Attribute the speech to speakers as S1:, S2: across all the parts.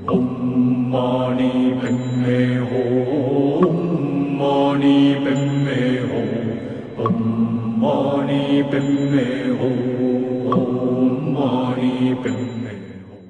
S1: Om Mani Padme Hum. Om Mani Padme Hum. Om Mani Padme Hum. Om Mani Padme Hum.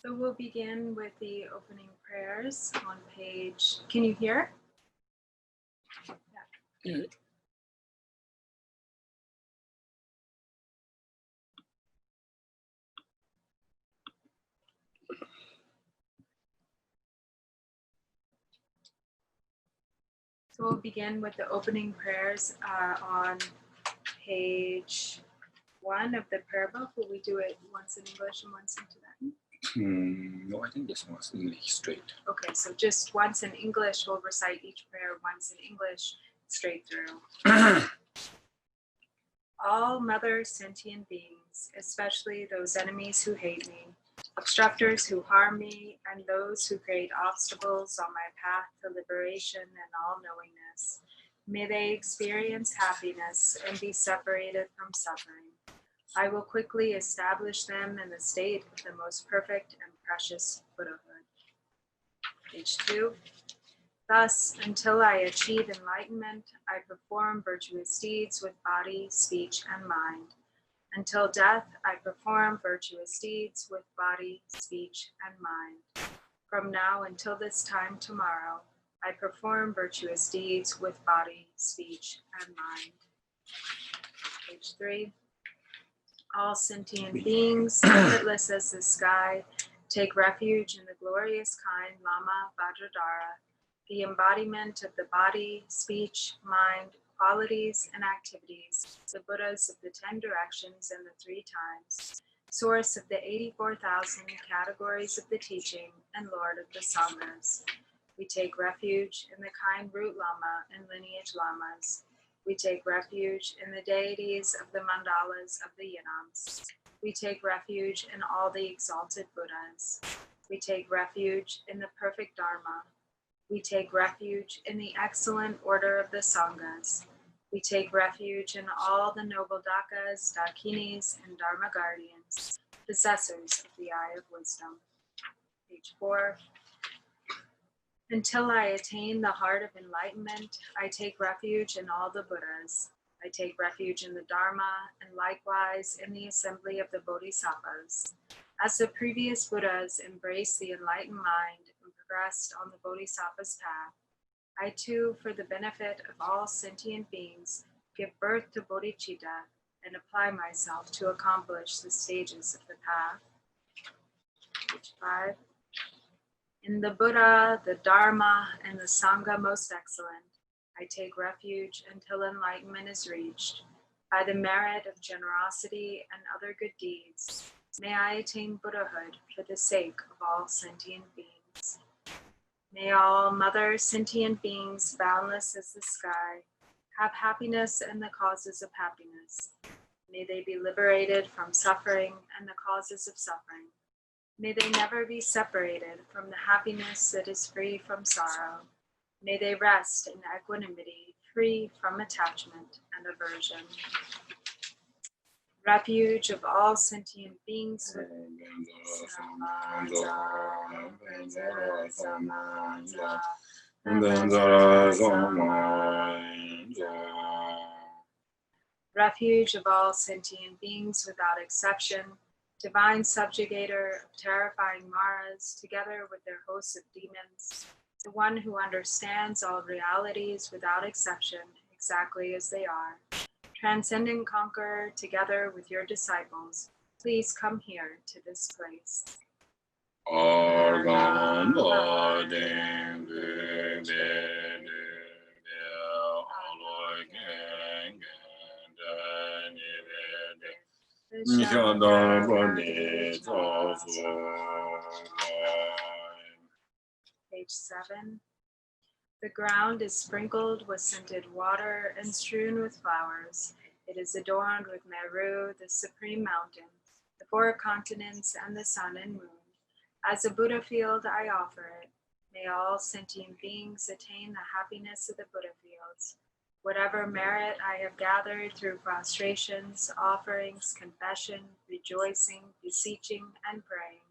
S2: So we'll begin with the opening prayers on page, can you hear? Yeah. So we'll begin with the opening prayers on page 1 of the prayer book. Will we do it once in English and once in Tibetan?
S3: No, I think this one's English straight.
S2: Okay, so just once in English, we'll recite each prayer once in English, straight through. All mother sentient beings, especially those enemies who hate me, obstructors who harm me, and those who create obstacles on my path to liberation and all-knowingness, may they experience happiness and be separated from suffering. I will quickly establish them in the state of the most perfect and precious Buddhahood. Page 2. Thus, until I achieve enlightenment, I perform virtuous deeds with body, speech, and mind. Until death, I perform virtuous deeds with body, speech, and mind. From now until this time tomorrow, I perform virtuous deeds with body, speech, and mind. Page 3. All sentient beings, limitless as the sky, take refuge in the glorious kind Lama Vajradhara, the embodiment of the body, speech, mind, qualities, and activities, the Buddhas of the 10 directions and the 3 times, source of the 84,000 categories of the teaching, and Lord of the Sanghas. We take refuge in the kind root Lama and lineage Lamas. We take refuge in the deities of the mandalas of the Yanams. We take refuge in all the exalted Buddhas. We take refuge in the perfect Dharma. We take refuge in the excellent order of the Sanghas. We take refuge in all the noble Dakas, Dakinis, and Dharma guardians, possessors of the eye of wisdom. Page 4. Until I attain the heart of enlightenment, I take refuge in all the Buddhas. I take refuge in the Dharma, and likewise in the assembly of the Bodhisattvas. As the previous Buddhas embraced the enlightened mind and progressed on the Bodhisattva's path, I too, for the benefit of all sentient beings, give birth to bodhicitta and apply myself to accomplish the stages of the path. Page 5. In the Buddha, the Dharma, and the Sangha most excellent, I take refuge until enlightenment is reached. By the merit of generosity and other good deeds, may I attain Buddhahood for the sake of all sentient beings. May all mother sentient beings, boundless as the sky, have happiness and the causes of happiness. May they be liberated from suffering and the causes of suffering. May they never be separated from the happiness that is free from sorrow. May they rest in equanimity, free from attachment and aversion. Refuge of all sentient beings with refuge of all sentient beings without exception, divine subjugator of terrifying Maras, together with their hosts of demons, the one who understands all realities without exception, exactly as they are. Transcendent conqueror, together with your disciples, please come here to this place. Page 7. The ground is sprinkled with scented water and strewn with flowers. It is adorned with Meru, the supreme mountain, the 4 continents, and the sun and moon. As a Buddha field, I offer it. May all sentient beings attain the happiness of the Buddha fields. Whatever merit I have gathered through prostrations, offerings, confession, rejoicing, beseeching, and praying,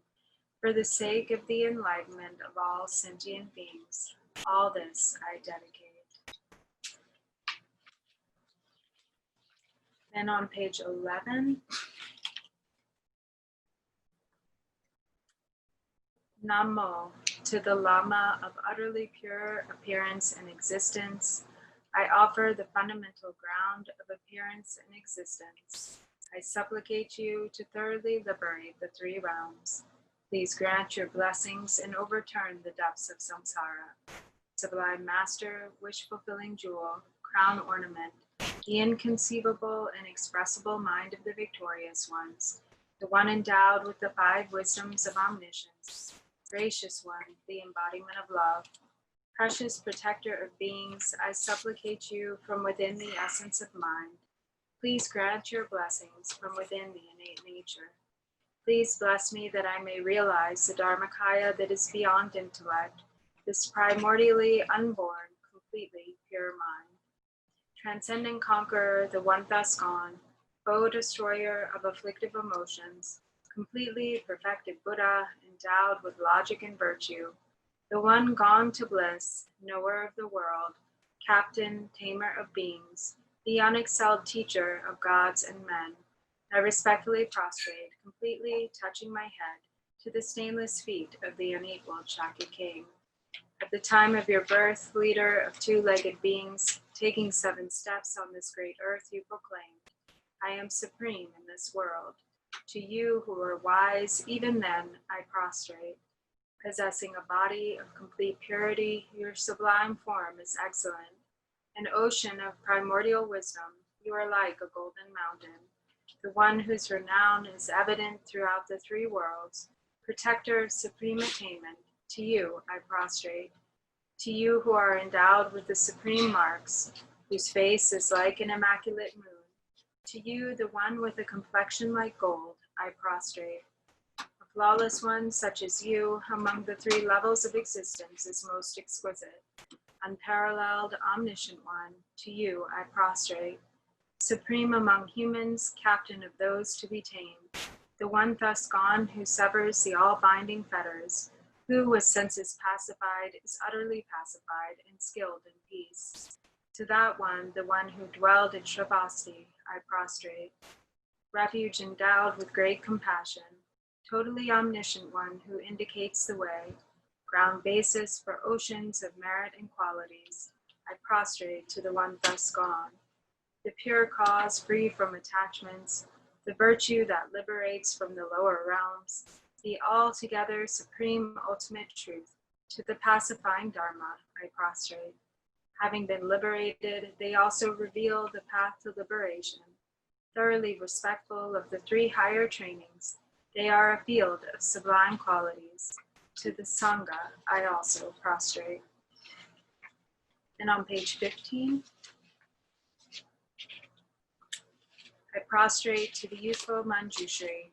S2: for the sake of the enlightenment of all sentient beings, all this I dedicate. Then on page 11, Namo, to the Lama of utterly pure appearance and existence, I offer the fundamental ground of appearance and existence. I supplicate you to thoroughly liberate the three realms. Please grant your blessings and overturn the depths of samsara. Sublime Master, wish-fulfilling jewel, crown ornament, the inconceivable and inexpressible mind of the victorious ones, the one endowed with the five wisdoms of omniscience, gracious one, the embodiment of love, precious protector of beings, I supplicate you from within the essence of mind. Please grant your blessings from within the innate nature. Please bless me that I may realize the Dharmakaya that is beyond intellect, this primordially unborn, completely pure mind. Transcendent conqueror, the one thus gone, foe destroyer of afflictive emotions, completely perfected Buddha, endowed with logic and virtue, the one gone to bliss, knower of the world, captain, tamer of beings, the unexcelled teacher of gods and men, I respectfully prostrate, completely touching my head to the stainless feet of the unequaled Shaki King. At the time of your birth, leader of two-legged beings, taking 7 steps on this great earth, you proclaimed, I am supreme in this world. To you who are wise, even then I prostrate. Possessing a body of complete purity, your sublime form is excellent. An ocean of primordial wisdom, you are like a golden mountain. The one whose renown is evident throughout the three worlds, protector of supreme attainment, to you I prostrate. To you who are endowed with the supreme marks, whose face is like an immaculate moon, to you, the one with a complexion like gold, I prostrate. A flawless one such as you, among the 3 levels of existence, is most exquisite. Unparalleled, omniscient one, to you I prostrate. Supreme among humans, captain of those to be tamed, the one thus gone who severs the all-binding fetters, who with senses pacified is utterly pacified and skilled in peace. To that one, the one who dwelled in Shravasti, I prostrate. Refuge endowed with great compassion, totally omniscient one who indicates the way, ground basis for oceans of merit and qualities, I prostrate to the one thus gone. The pure cause free from attachments, the virtue that liberates from the lower realms, the altogether supreme ultimate truth, to the pacifying Dharma I prostrate. Having been liberated, they also reveal the path to liberation. Thoroughly respectful of the 3 higher trainings, they are a field of sublime qualities. To the Sangha I also prostrate. And on page 15, I prostrate to the youthful Manjushri,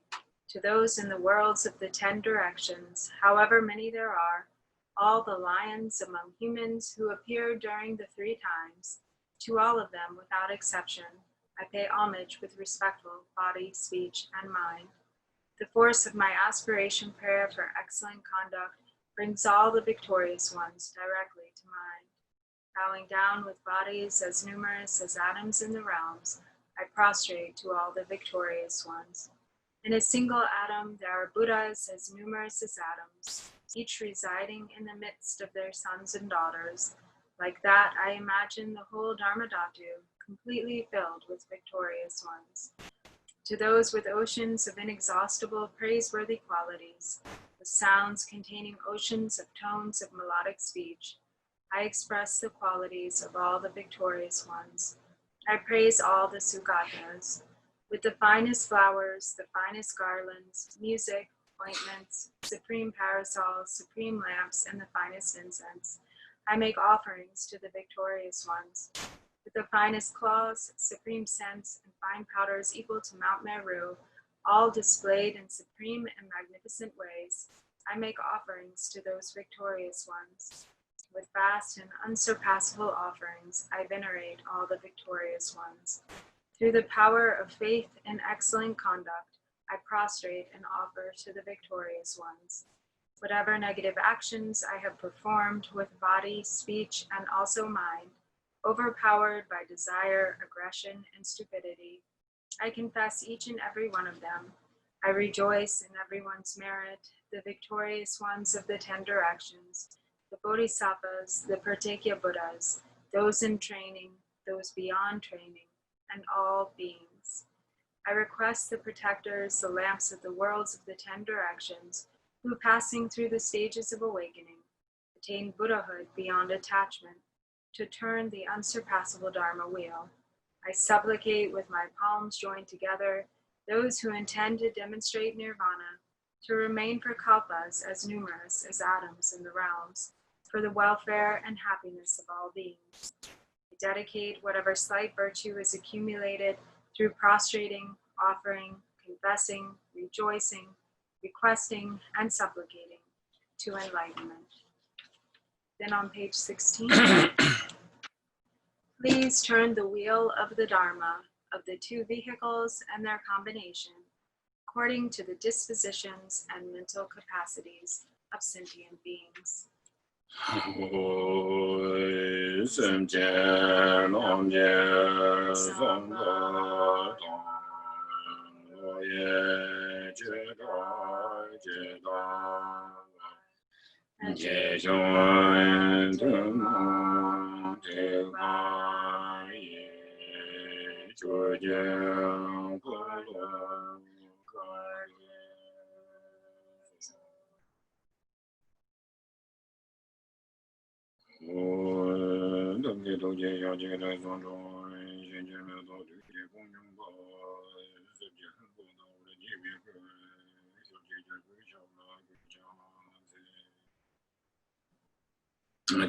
S2: to those in the worlds of the 10 directions, however many there are, all the lions among humans who appear during the 3 times, to all of them without exception, I pay homage with respectful body, speech, and mind. The force of my aspiration prayer for excellent conduct brings all the victorious ones directly to mind. Bowing down with bodies as numerous as atoms in the realms, I prostrate to all the victorious ones. In a single atom, there are Buddhas as numerous as atoms, each residing in the midst of their sons and daughters. Like that, I imagine the whole Dharmadhatu completely filled with victorious ones. To those with oceans of inexhaustible praiseworthy qualities, with sounds containing oceans of tones of melodic speech, I express the qualities of all the victorious ones. I praise all the Sugatas, with the finest flowers, the finest garlands, music, ointments, supreme parasols, supreme lamps, and the finest incense. I make offerings to the victorious ones. With the finest cloths, supreme scents, and fine powders equal to Mount Meru, all displayed in supreme and magnificent ways, I make offerings to those victorious ones. With vast and unsurpassable offerings, I venerate all the victorious ones. Through the power of faith and excellent conduct, I prostrate and offer to the victorious ones. Whatever negative actions I have performed with body, speech, and also mind, overpowered by desire, aggression, and stupidity, I confess each and every one of them. I rejoice in everyone's merit, the victorious ones of the 10 directions, the Bodhisattvas, the Pratyekya Buddhas, those in training, those beyond training, and all beings. I request the protectors, the lamps of the worlds of the 10 directions, who passing through the stages of awakening, attain Buddhahood beyond attachment, to turn the unsurpassable Dharma wheel. I supplicate with my palms joined together those who intend to demonstrate nirvana, to remain for kalpas as numerous as atoms in the realms, for the welfare and happiness of all beings. I dedicate whatever slight virtue is accumulated through prostrating, offering, confessing, rejoicing, requesting, and supplicating to enlightenment. Then on page 16, please turn the wheel of the Dharma of the 2 vehicles and their combination according to the dispositions and mental capacities of sentient beings.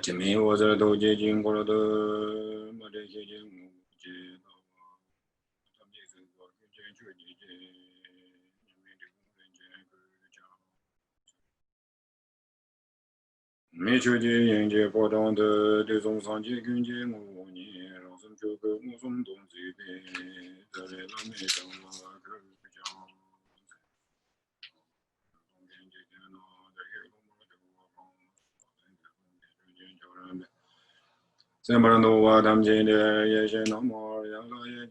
S3: Jimmy was a doji jingle the Sembrando Adam Jane, Yashin, no more, Yala,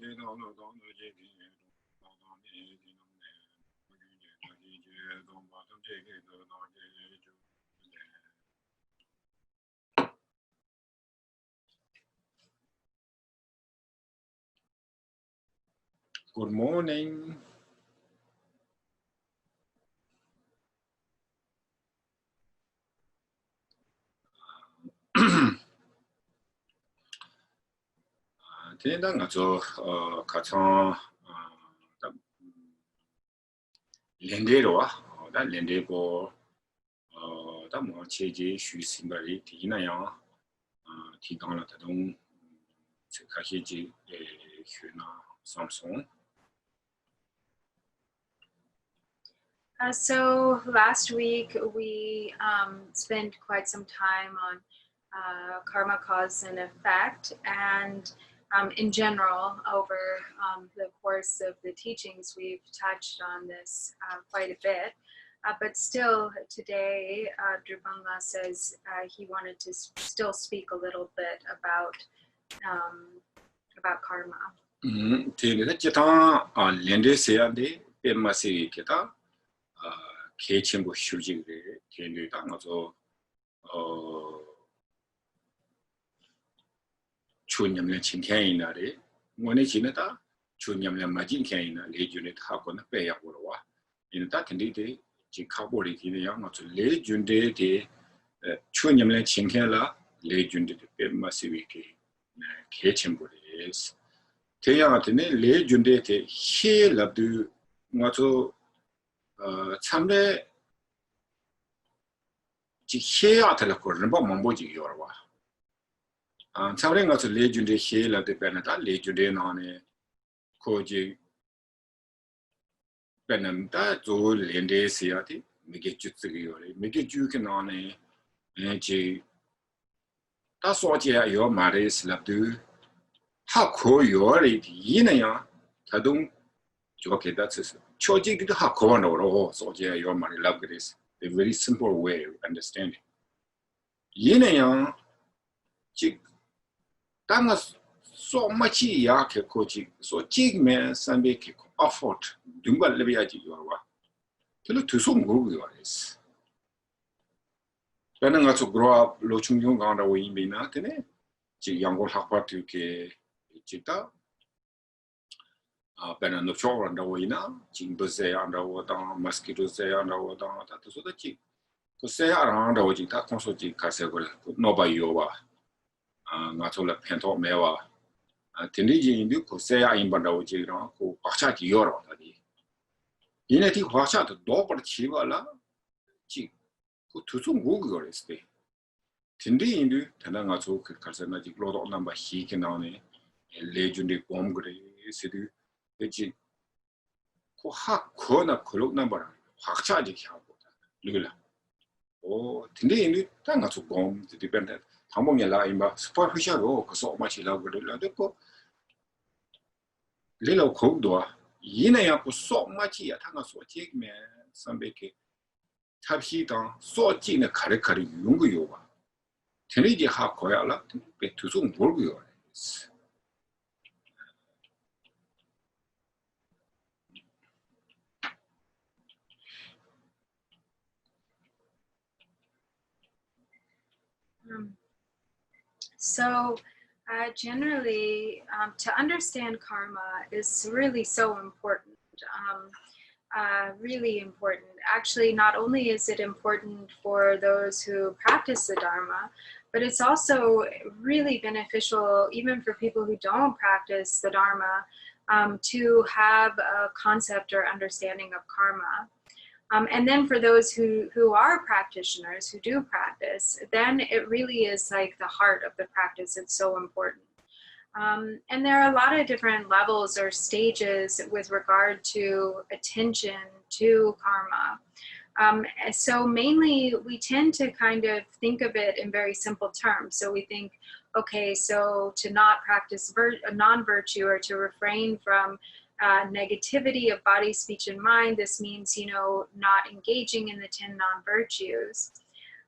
S3: Good morning. Thế đang ở chỗ cả trong liên đề rồi, đã liên đề của đã mua chế chế suy sinh cái gì thì này à, thì đang là trong sự khai chế chế để chuyển na Samsung.
S2: So last week we spent quite some time on karma, cause, and effect, and in general, over the course of the teachings, we've touched on this quite a bit. But still, today, Drupala says he wanted to still speak a little bit about karma.
S3: Thì cái chúng ta liên đề sẽ đi bên mà sẽ cái ta kế chân của suy nghĩ đấy, thì người ta nói cho chuyên nhầm lên chính thiên này đấy, ngoài này chỉ là ta chuyên nhầm lên mà chính thiên này, lấy chuyện này thao còn nó bày học rồi, nên ta thì đấy chỉ khảo bộ thì này nói cho lấy chuyện đấy thì chuyên nhầm lên chính thiên là lấy chuyện đấy bên mà sẽ bị cái kế chân của đấy, thế rằng thì này lấy chuyện đấy thì hết là từ nói cho 참내 지 해야 될 거는 뭐 뭐지 여러분 참내 가서 레준데 해라 되는다 레준데 나네 거지 배는다 조 렌데스야디 make it just make it you can on a that's what your marriage love do. How cool you are, Yinaya, Tadung, okay, that's it. Choji did how cool or so, your money love this. A very simple way of understanding. Yinaya, Jig, Tangas so much yak coaching, so jig man, Sunday kick, afford, Dumba Leviati, you are. Tell it to some Google is. When I got to grow up, Lochung Young on the way, be not in it. Young will have part to Chita. Ben and the shore on the way now, Jimbo underwater, mosquitoes say underwater, so the chick. To say around the Wajita, Consul Castle, no by Yoba, not all a pento mewa. Tiniji in Duke, say I in Bandawaji, who watched Euro. In a tea, watch out the double chivala, chick. To some Google is the Tindi Indu, Tanangato, Casanatic Lord number he can on a legendary bomb gray city. The G. Corner colloque number, Hachaji Lula. Oh, Tindi Indu, Tangato bomb, the dependent. Tamonga Imba, superficial, so much love with the Ladico. Little Cogdoa, Yinaya so much at Tangaso, take me some bake. 탑시당 쏘지는 가르카리 용구요가 테니지 하 고야라 배 두송 몰고요.
S2: So generally, to understand karma is really so important. Really important. Actually, not only is it important for those who practice the Dharma, but it's also really beneficial even for people who don't practice the Dharma to have a concept or understanding of karma. And then for those who are practitioners, who do practice, then it really is like the heart of the practice. It's so important. And there are a lot of different levels or stages with regard to attention to karma. So mainly we tend to kind of think of it in very simple terms. So we think, okay, so to not practice non-virtue or to refrain from negativity of body, speech, and mind, this means, not engaging in the 10 non-virtues.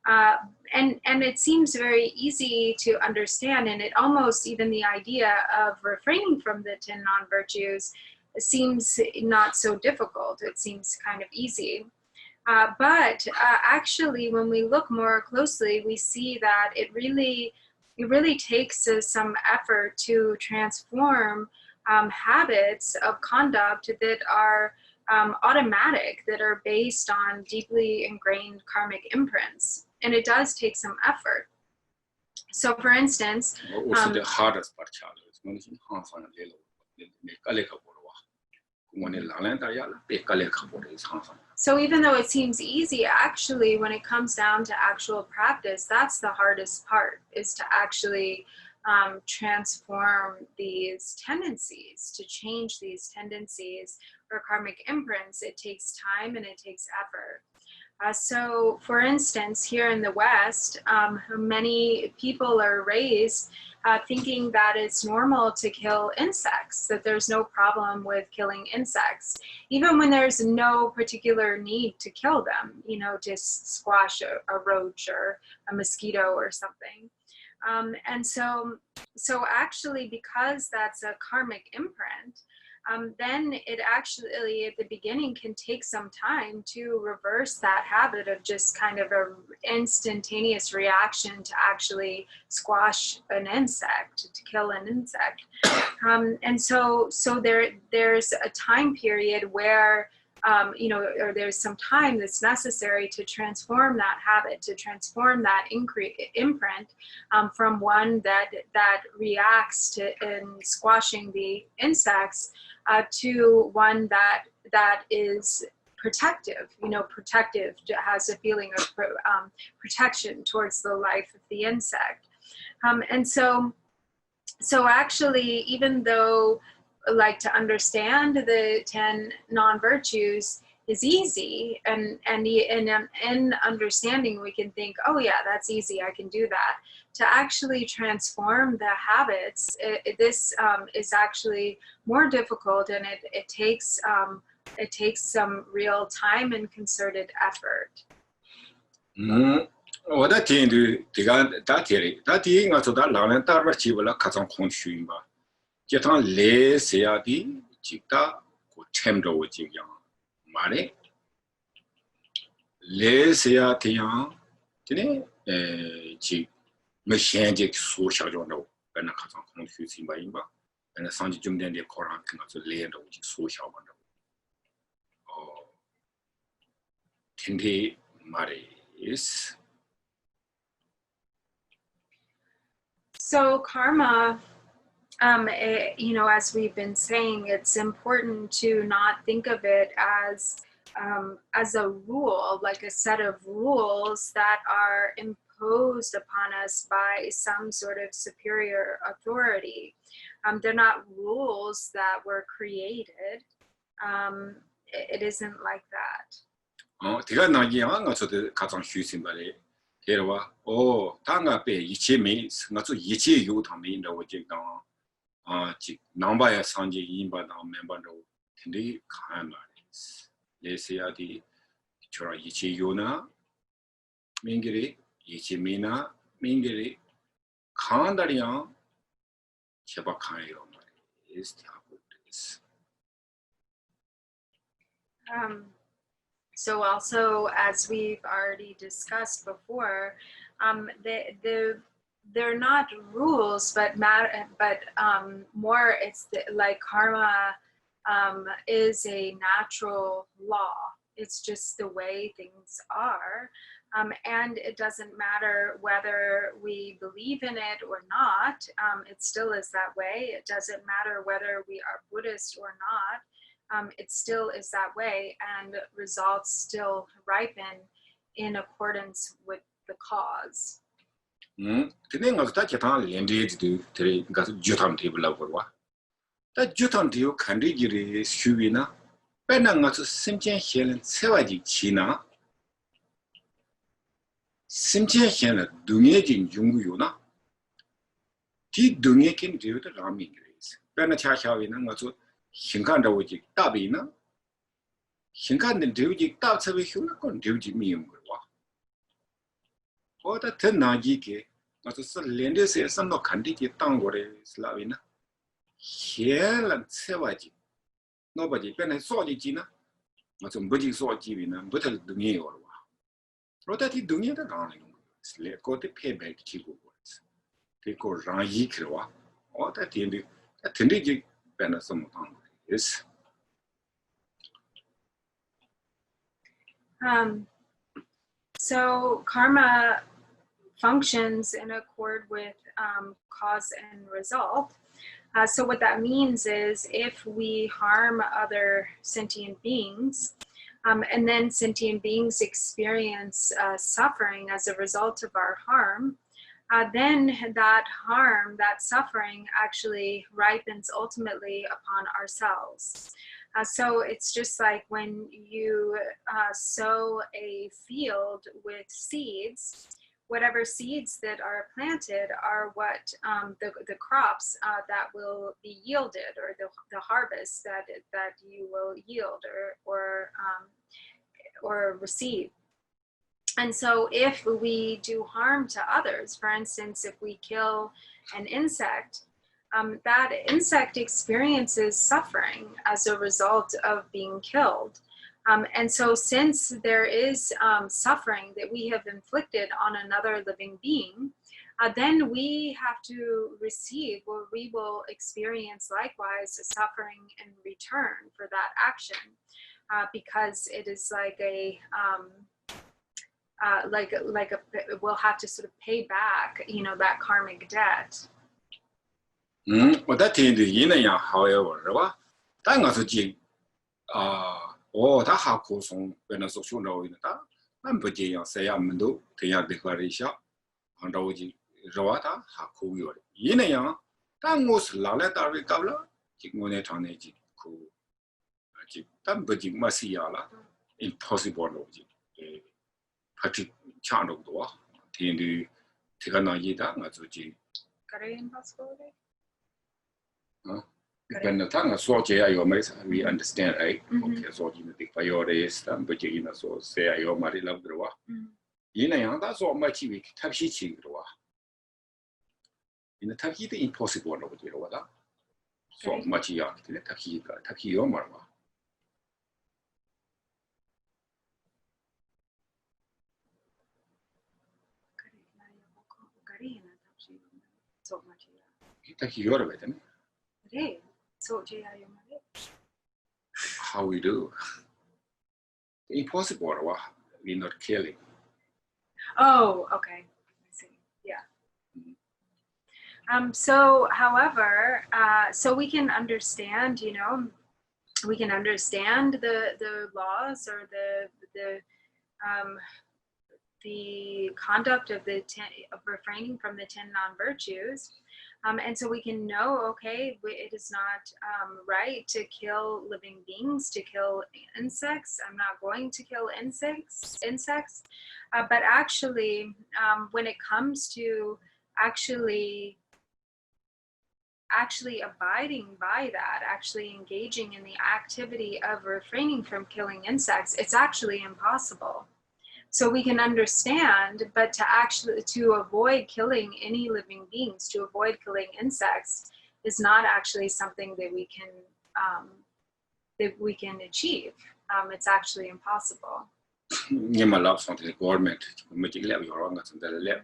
S2: And it seems very easy to understand, and it almost even the idea of refraining from the 10 non-virtues seems not so difficult. It seems kind of easy. But actually, when we look more closely, we see that it really takes some effort to transform habits of conduct that are automatic, that are based on deeply ingrained karmic imprints. And it does take some effort. So for instance,
S3: also the hardest part,
S2: so even though it seems easy, actually, when it comes down to actual practice, that's the hardest part, is to actually transform these tendencies, to change these tendencies or karmic imprints. It takes time and it takes effort. So for instance, here in the West, many people are raised thinking that it's normal to kill insects, that there's no problem with killing insects, even when there's no particular need to kill them, just squash a roach or a mosquito or something. And so actually, because that's a karmic imprint, then it actually at the beginning can take some time to reverse that habit of just kind of an instantaneous reaction to actually squash an insect, to kill an insect. And so there's a time period where or there's some time that's necessary to transform that habit, to transform that imprint from one that reacts to in squashing the insects to one that is protective, has a feeling of protection towards the life of the insect. And so actually, even though, like, to understand the 10 non-virtues is easy, and in understanding we can think, oh yeah, that's easy, I can do that. To actually transform the habits, this is actually more difficult, and it takes some real time and concerted effort.
S3: 我的听的这个大体的，大体我说的老人大边起不了，可从空虚嘛，这趟来谁呀的，这个我听着我这样，嘛嘞，来谁呀这样，这呢，这没现在说小着着，本来可从空虚是嘛，因吧，本来上级重点的考上，跟我说来着，就说小嘛着，哦，听的嘛嘞，is。
S2: So karma, as we've been saying, it's important to not think of it as a rule, like a set of rules that are imposed upon us by some sort of superior authority. They're not rules that were created. It isn't like that.
S3: 这个那样我说的看上虚心吧嘞。 对吧？哦，他那边一切没，我说一切有他们的，我就当这南巴也上街，银巴当南巴的，肯定看了，类似样的，就是一切有呢，明个的，一切没呢，明个的，看的样，却不看有嘛，是这样的。
S2: So also, as we've already discussed before, they're not rules, but more it's like karma is a natural law. It's just the way things are. And it doesn't matter whether we believe in it or not, it still is that way. It doesn't matter whether we are Buddhist or not. It still is that way, and results still ripen in accordance with the cause.
S3: 근데 가서 다 기타 렌데지도 들이 가서 주탐 테이블라 버와. 다 주탐 디오 칸디지리 슈위나 빼는 가서 심지어 현은 세와지 지나 심지어 현은 동해진 중구요나 디 동해긴 디오도 라밍이스 빼는 차샤위나 가서 新看着我就大背呢，新看的丢就大车位修了，光丢就没用过哇。我的特哪几个，我就是连的些什么看的就当过的是哪位呢？现了车位就，我把就本来少的几呢，我从不就少几位呢，不太东西有了哇。我在东西的当里用，是来搞的配备提过过的，这个让一去哇，我在听的，听的就变得什么当。 Yes.
S2: So karma functions in accord with cause and result. So what that means is if we harm other sentient beings, and then sentient beings experience suffering as a result of our harm, then that harm, that suffering actually ripens ultimately upon ourselves. So it's just like when you sow a field with seeds, whatever seeds that are planted are what the crops that will be yielded, or the harvest that you will yield or receive. And so if we do harm to others, for instance, if we kill an insect, that insect experiences suffering as a result of being killed. And so since there is suffering that we have inflicted on another living being, then we have to receive, or we will experience likewise suffering in return for that action, because it is like a we'll have to sort of pay back, that karmic debt.
S3: 我在听的人那样好一会儿是吧？但我是讲他还可送，本来是说那位的，但不这样，谁也没都这样的话一下，按照我就是吧？他还可以的，人那样，但我是拿来单位搞了，就我那场内就可，就但不就没事呀了， impossible လို့ကြီးဖတ်ချတော့တော့တင်းဒီဒီကနာကြီးတာငါဆိုကြည့်
S2: Kare impossible?
S3: When the tongue so we understand, right? Okay, so you think priorities, but you know, so say I owe my love the wa. You know, that's all much we touch each other. In the Taki, the impossible over the water. So much yak, the Taki Omarwa.
S2: So much.
S3: Taki Yorba, then.
S2: So
S3: How we do? Impossible, we're not killing.
S2: Oh, okay. I see. Yeah. So, however, so we can understand, you know, we can understand the laws or the conduct of of refraining from the 10 non-virtues. And so we can know, okay, it is not right to kill living beings, to kill insects. I'm not going to kill insects. But actually, when it comes to actually abiding by that, actually engaging in the activity of refraining from killing insects, it's actually impossible. So we can understand, but to avoid killing any living beings, to avoid killing insects, is not actually something that we can achieve. It's actually impossible.
S3: Nyama love something the government, magic lab, your wrong at the lab.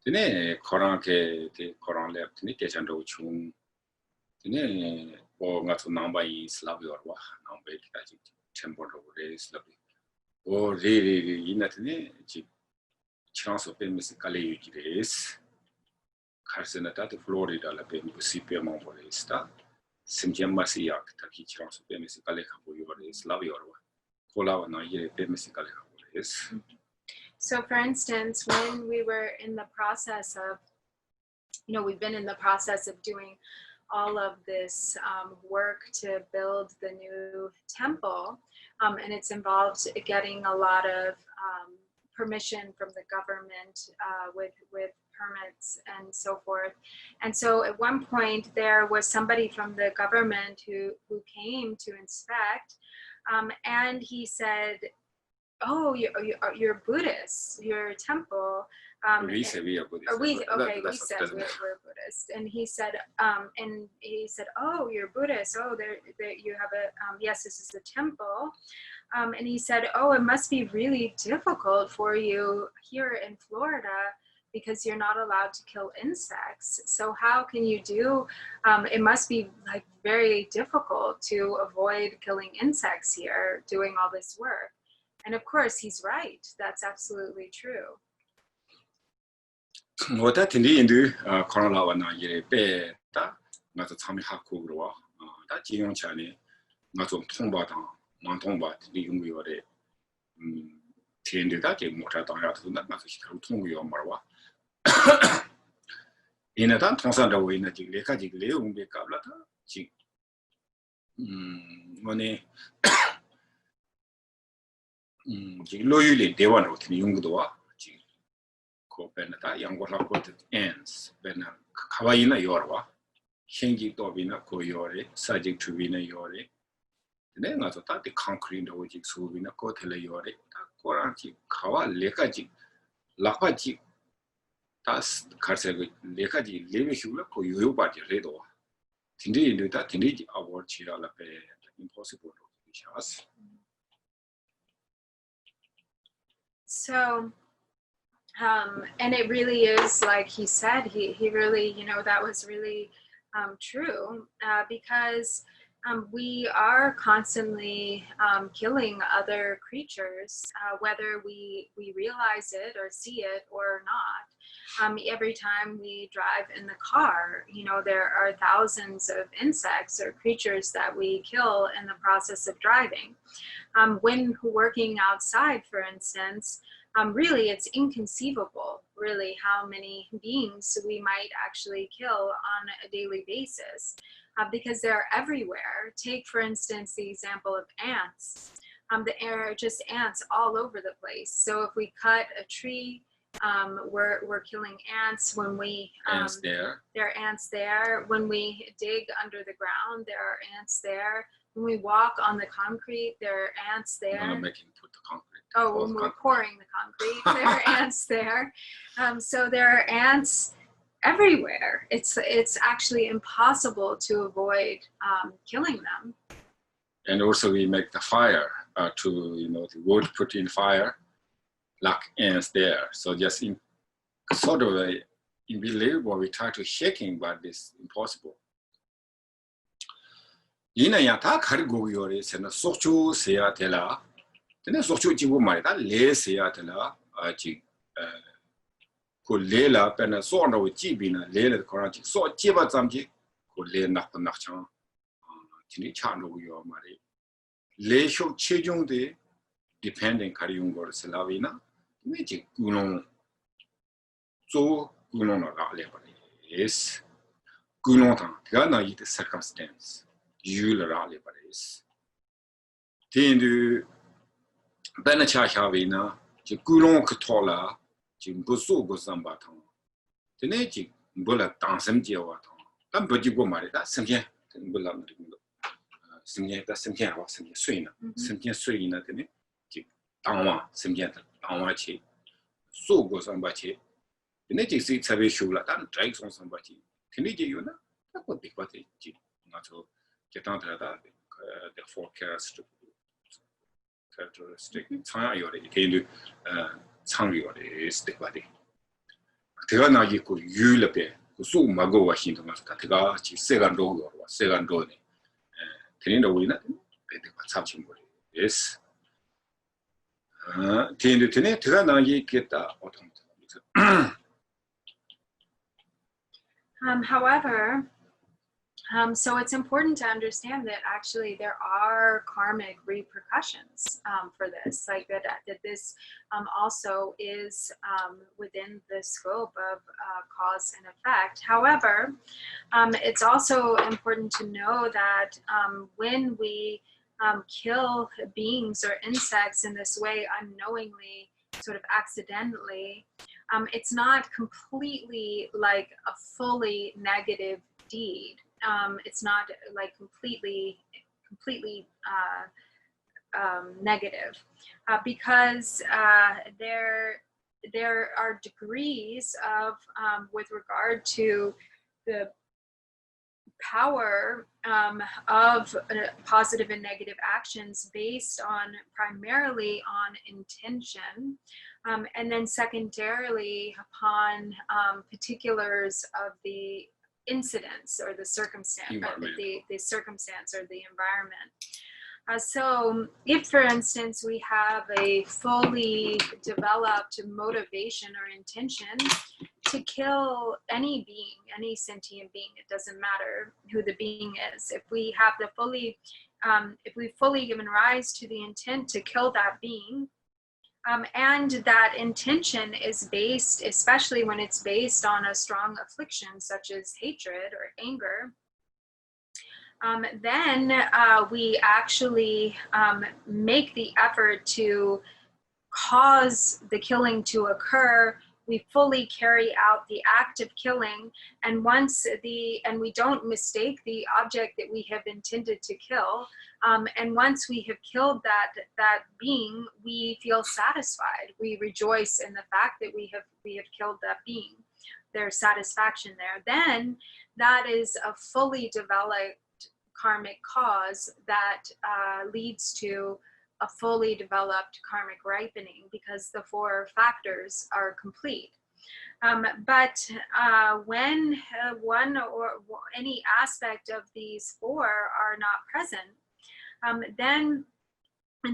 S3: Tene Koran ke the Koran lab, Tini Kachando Chung, Tine or not to number is love your wa, number temple over there is lovely. Or really, in that chance of being musically is Carsenata, Florida, la pen Musipia Monforesta, Simjam Masiak, Taki chance of being musically is love your wa. Kola na ye being musically is.
S2: So, for instance, when we were in the process of, you know, we've been in the process of doing all of this work to build the new temple, and it's involved getting a lot of permission from the government with permits and so forth. And so at one point there was somebody from the government who came to inspect, and he said, oh, you're Buddhist, your temple.
S3: We say we are Buddhist.
S2: We said we're Buddhist, and he said, oh, you're Buddhist. Oh, there you have a yes, this is the temple, and he said, oh, it must be really difficult for you here in Florida because you're not allowed to kill insects. So how can you do? It must be like very difficult to avoid killing insects here, doing all this work. And of course, he's right. That's absolutely true.
S3: What that in the Corona na yere beta, not a Tommy Haku, that young Chinese, not on Tomba, non Tomba, the young we were tended that in Motata, not much to Tongu or Marwa. In a time, Tonsanda way in a Jigleca, Jigle, be Cablata, Jig. Money. Loyally, they want to young doa. Benata, young water coated ends, Ben Kawaina Yorwa, Shingi Dobina Koyore, subject to Vina Yore. Then I thought the concrete of which is Vina Kotele Yore, Koranti, Kawa, Lekaji, Lapaji, Tas Karse, Lekaji, Levishula, Koyuba, Redo. Indeed, that indeed our Chira Lape, impossible to teach us.
S2: So, and it really is like he said, he really, you know, that was really true because we are constantly killing other creatures, whether we realize it or see it or not. Every time we drive in the car, you know, there are thousands of insects or creatures that we kill in the process of driving. When working outside, for instance, really it's inconceivable, really, how many beings we might actually kill on a daily basis because they're everywhere. Take, for instance, the example of ants. the air are just ants all over the place. So if we cut a tree, we're killing ants. When we
S3: ants there.
S2: There are ants there. When we dig under the ground, there are ants there. When we walk on the concrete, there are ants there.
S3: I'm not making put the concrete.
S2: Oh, when we're pouring the concrete, there are ants there. So there are ants everywhere. It's actually impossible to avoid killing them.
S3: And also we make the fire to, the wood put in fire, like ants there. So just in sort of a unbelievable, we try to shaking, but it's impossible. Ina ya ta khari go yore sena sokchu seya tela tene sokchu jibu mari ta le seya tela ji ko le la pena so no ji bi na le le ko ra ji so ji ba zam ji ko le na ko na chang ji ni cha no yo mari le sho che jong de depending khari yung go se la vi na ne ji gu no so gu no na la le ba yes gu no ta ga na yi the circumstance you rally paris tindu bana cha cha vi na ji gulong ktola ji bu su go samba thang tene ji bola tang sam je wa thang tam bu ji go ma da sam chen bu la ma ri sam chen da sam chen wa sam chen sui na tene ji tang wa sam chen tang wa chi su go samba chi tene ji si chabe shu la dan drai song samba chi tene ji yu na ta ko dik pa te ji na cho the four characteristic 창야 요래 개인도 창 요래 스틱 바디 제가 나기 그 유럽에 수 마고 와신 동안 다가 지 세간도 세간도네 드린다 우리나 배대가 참친 거리 예스 개인도 되네 제가 나기 겠다 어떤
S2: However, so it's important to understand that actually there are karmic repercussions for this, like that this also is within the scope of cause and effect. However, it's also important to know that when we kill beings or insects in this way unknowingly, sort of accidentally, it's not completely like a fully negative deed. It's not like completely negative because there are degrees of with regard to the power of positive and negative actions based on primarily on intention, and then secondarily upon particulars of the incidents or the circumstance, the circumstance or the environment. So if, for instance, we have a fully developed motivation or intention to kill any being, any sentient being, it doesn't matter who the being is. If we have the fully, if we've fully given rise to the intent to kill that being, and that intention is based, especially when it's based on a strong affliction such as hatred or anger, then we actually make the effort to cause the killing to occur. We fully carry out the act of killing, and we don't mistake the object that we have intended to kill. And once we have killed that being, we feel satisfied. We rejoice in the fact that we have killed that being. There's satisfaction there. Then that is a fully developed karmic cause that leads to a fully developed karmic ripening because the four factors are complete. But when one or any aspect of these four are not present, then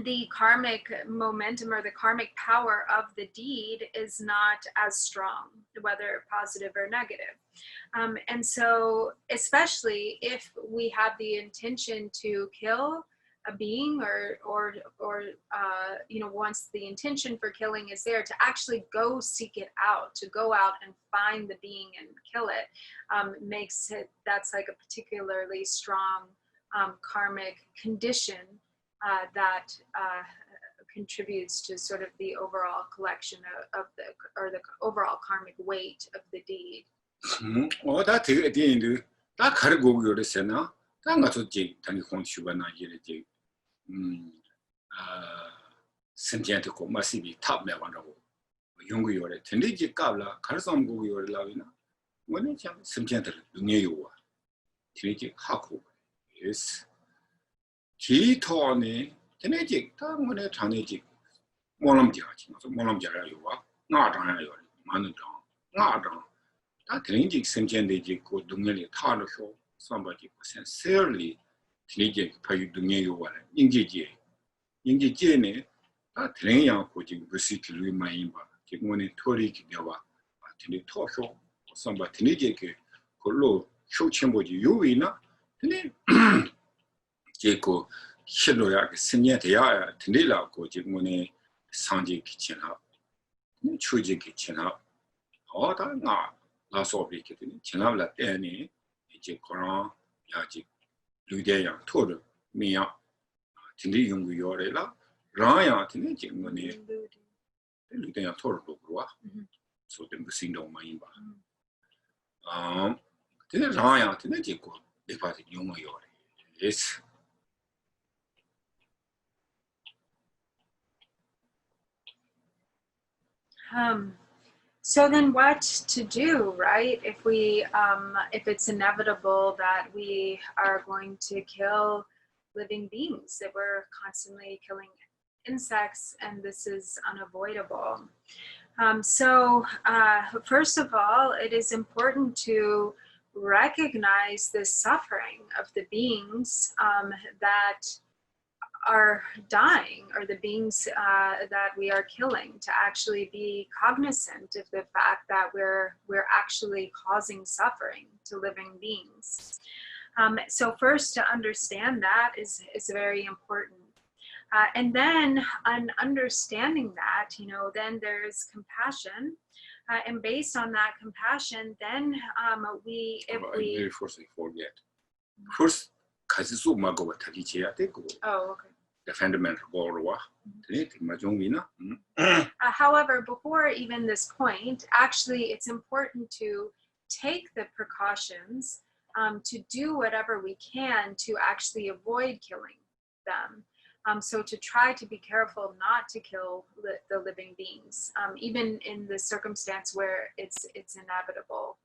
S2: the karmic momentum or the karmic power of the deed is not as strong, whether positive or negative. And so, especially if we have the intention to kill a being, or once the intention for killing is there, to actually go seek it out, to go out and find the being and kill it, makes it, that's like a particularly strong karmic condition that contributes to sort of the overall collection of the overall karmic weight of the deed.
S3: That at the end, that cargo your sena, that not to take Tani Hong Shubana Yeti. Sentient must be top level. Young your Tendiji Kabla, Karsam go your lavina. When it's sentient Dunia, Trinity Haku. Yes. He told me, Tenetic, Tam Tanetic. Molam Jara, you are not on your Manadon, not on. That Trinity sentient could do nearly Tardo show. Somebody sincerely Trinity pay Dunia, you are Ingi Jane. That Train could receive you my imba. Take money Tori Kigawa, till the talk show, or somebody Trinity could low show chamber you winner. Jaco Shiloyak, Senyatia, Tindila, go money Sanji kitchen up. Chuji kitchen up. All that not last of it, Chinab like any, Jacoran, Yaji, Ludea, told me up. Tindi Yung Yorela, Raya, Tindi money, Ludea told so then the scene on my imba. Tindi Raya, Tindi Jaco, if I think Yung Yore. Yes.
S2: So then what to do, right? If we, if it's inevitable that we are going to kill living beings, that we're constantly killing insects and this is unavoidable. First of all, it is important to recognize the suffering of the beings that are dying, or the beings that we are killing, to actually be cognizant of the fact that we're actually causing suffering to living beings. So first, to understand that is very important. And then on understanding that, then there's compassion. And based on that compassion, then
S3: Very first we forget. First, Kazisu Mago Takichia,
S2: oh, okay.
S3: The fundamental goal.
S2: However, before even this point, actually, it's important to take the precautions to do whatever we can to actually avoid killing them. So to try to be careful not to kill the living beings, even in the circumstance where it's inevitable,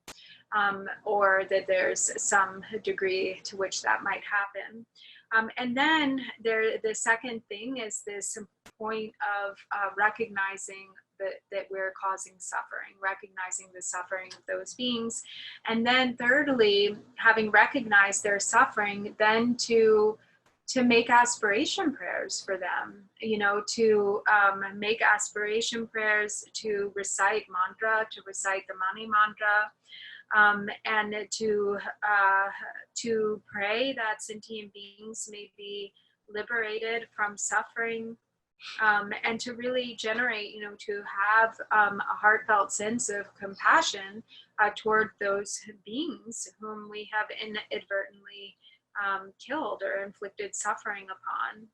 S2: or that there's some degree to which that might happen. And then the second thing is this point of recognizing that we're causing suffering, recognizing the suffering of those beings. And then thirdly, having recognized their suffering, then to make aspiration prayers for them, to make aspiration prayers, to recite mantra, to recite the Mani mantra, and to pray that sentient beings may be liberated from suffering, and to really generate, to have a heartfelt sense of compassion toward those beings whom we have inadvertently killed or inflicted suffering upon,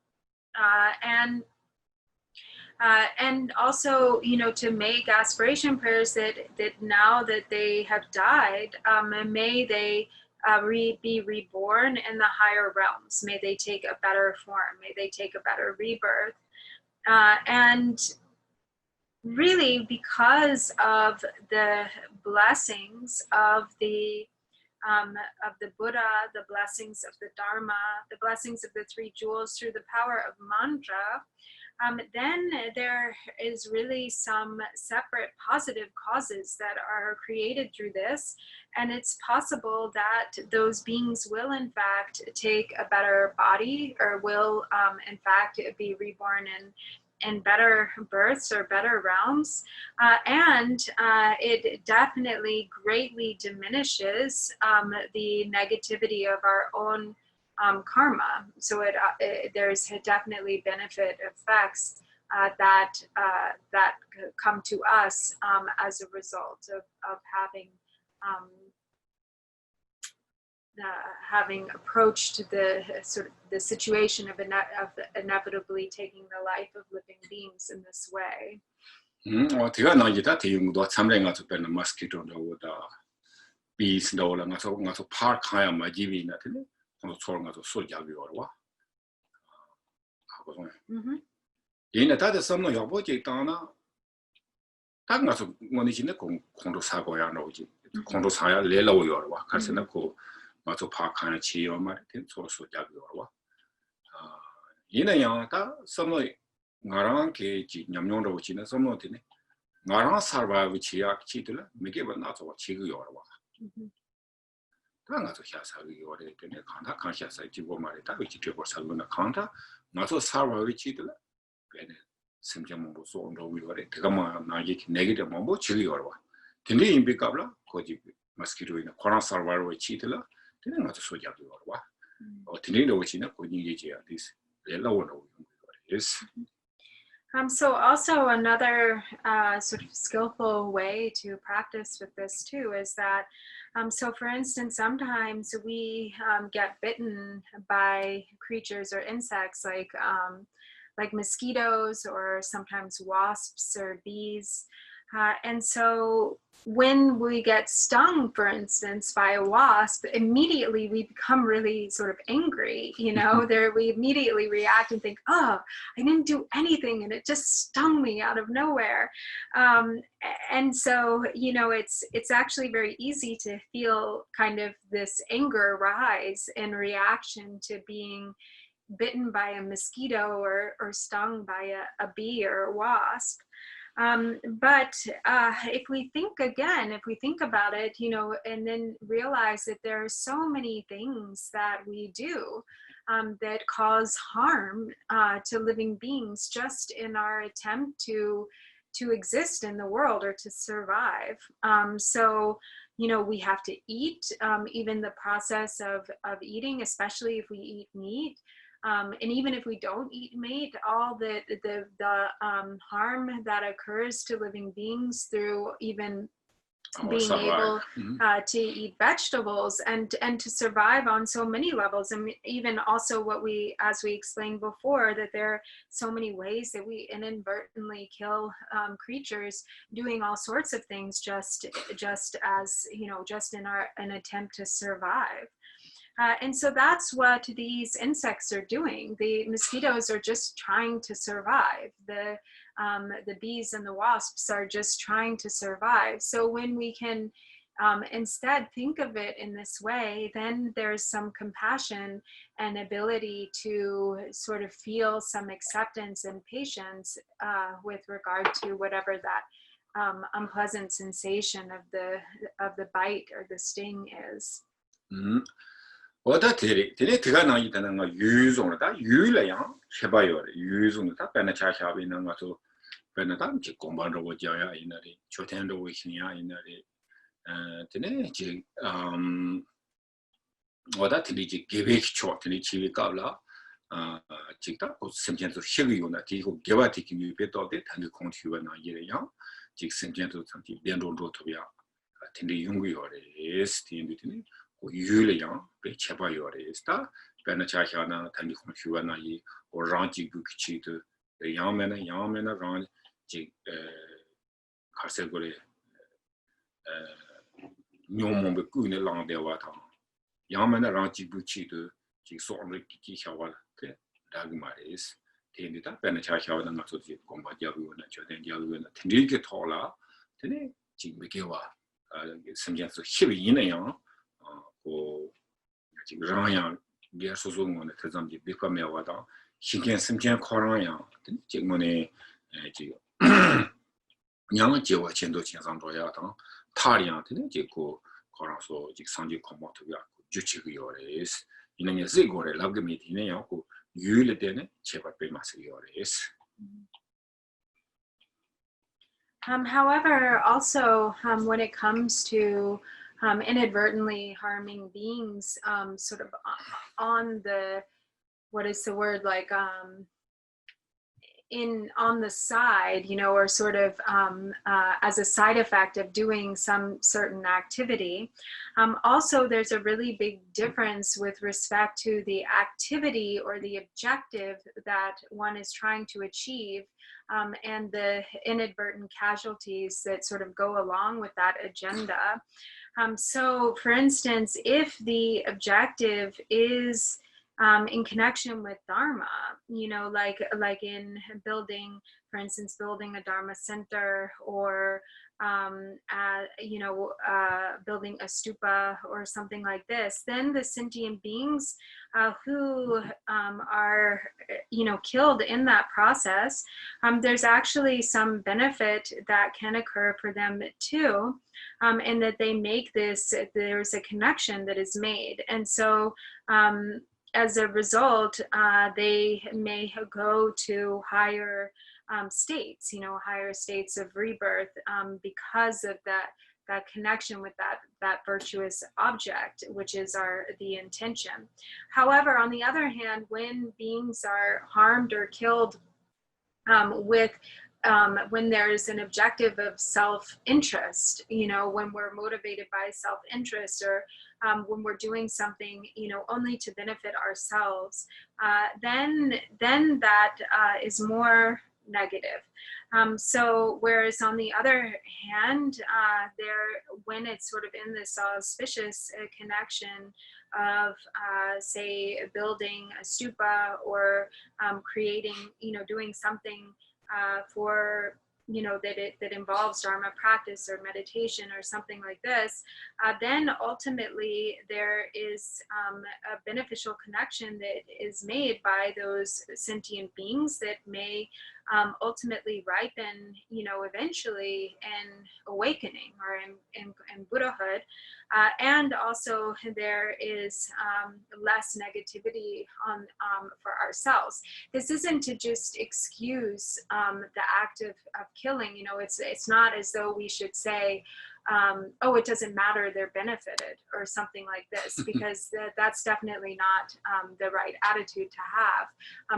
S2: and also, to make aspiration prayers that now that they have died, may they be reborn in the higher realms. May they take a better form. May they take a better rebirth. And really, because of the blessings of the Buddha, the blessings of the Dharma, the blessings of the three jewels through the power of mantra, then there is really some separate positive causes that are created through this. And it's possible that those beings will in fact take a better body, or will in fact be reborn in better births or better realms. And it definitely greatly diminishes the negativity of our own karma. So there's definitely benefit effects that come to us as a result of having having approached the sort of the situation of inevitably taking the life of living beings in this way.
S3: 제가 나이다 대용도 참랭아 좀 머스키토도 bees 너라 가서 파카야 마지비나 되네. 또 소랑가서 소자비어와. 하고 얘네 다들 섬노 여보지 있다나 딱 가서 원이지네 공도 사고야 나오지. 공도 사야 레로요와. 가서는 그 가서 파카야 치요 말이 소자비어와. 얘네 양다 섬노 나랑 계지 냠용도 지는 섬노 되네. 나랑 살바위 치약 치들라 미게바 나서 치고요와. 당가서 샤사기 요래 때문에 간다 간샤사 지고 말이다 위치 되고 살고나 간다 나서 살바위 치들라 괜히 심장만 보소 온도 위거래 대가마 나기 내기도 뭐 치고요와. 근데 임비까블라 거지 마스키로이나 코로나 살바위 치들라 되는 것도 소자도요와. 근데도 오치나 거기 얘기야 this 레라원도 yes.
S2: So also another sort of skillful way to practice with this too is that, so for instance, sometimes we get bitten by creatures or insects like mosquitoes or sometimes wasps or bees. And so when we get stung, for instance, by a wasp, immediately we become really sort of angry, you know, we immediately react and think, oh, I didn't do anything and it just stung me out of nowhere. And so, you know, it's actually very easy to feel kind of this anger rise in reaction to being bitten by a mosquito or stung by a bee or a wasp. But if we think about it, you know, and then realize that there are so many things that we do that cause harm to living beings just in our attempt to exist in the world or to survive. So, you know, we have to eat, even the process of eating, especially if we eat meat. And even if we don't eat meat, all the harm that occurs to living beings through even being able to eat vegetables and to survive on so many levels, and even also as we explained before, that there are so many ways that we inadvertently kill creatures doing all sorts of things just as, you know, just in an attempt to survive. And so that's what these insects are doing. The mosquitoes are just trying to survive. The bees and the wasps are just trying to survive. So when we can instead think of it in this way, then there's some compassion and ability to sort of feel some acceptance and patience with regard to whatever that unpleasant sensation of the bite or the sting is.
S3: 어다 되게 들어가 나이다는 거 유종이다 유래야 해봐요 유종이다 배나 차샤비 있는 것도 배나다 이제 공부하러 오자야 이날이 조텐도 오시냐 이날이 되네 이제 어다 들이지 계획초 되네 집에 가라 직다 그 심전도 희귀요나 뒤고 개발되기 위해 또데 단계 공투가 나이래요 즉 심전도 상티 연도로 도비야 되네 용구요래 스티인들이 유래야 배쳐봐요래 있다 배나 차샤나 단계 공투가 나이 오랑지 부키치도 양면은 랑 가세고래 뇽몬베 꾸네 랑데와타 양면은 랑지 부치도 소음을 기기샤와 그 라그 말이스 테니다 배나 차샤나 나서지 공부하자고는 저된자고는 되게 토라 되네 지금 이게와 심지어서 희위네요 그 지금 라양 게소송원의 대zam지 비과메와다 신경 심경 코로나야 지금에 지금 양지와 전도 진상도야다 타리한테는 지고 코로나서 지금 상지 컴포트가 주치기요레스 이는 제고래 라그미티네요 그 유일되는 제발 빼마스기요레스.
S2: However, also when it comes to inadvertently harming beings, sort of on the, what is the word, like on the side, or sort of as a side effect of doing some certain activity. Also, there's a really big difference with respect to the activity or the objective that one is trying to achieve, and the inadvertent casualties that sort of go along with that agenda. So, for instance, if the objective is in connection with Dharma, like in building, for instance, building a Dharma center, or building a stupa or something like this, then the sentient beings who are, killed in that process, there's actually some benefit that can occur for them too, and that they make this, there's a connection that is made. And so as a result, they may go to higher states, higher states of rebirth, because of that connection with that virtuous object, which is the intention. However, on the other hand, when beings are harmed or killed when there's an objective of self-interest, when we're motivated by self-interest, or when we're doing something, only to benefit ourselves, then that is more negative. So whereas on the other hand, when it's sort of in this auspicious connection of, say, building a stupa, or creating, doing something for, that involves Dharma practice or meditation or something like this, then ultimately there is a beneficial connection that is made by those sentient beings that may ultimately ripen, eventually in awakening or in Buddhahood. And also there is less negativity for ourselves. This isn't to just excuse the act of killing. It's not as though we should say, oh, it doesn't matter, they're benefited or something like this, because that's definitely not the right attitude to have.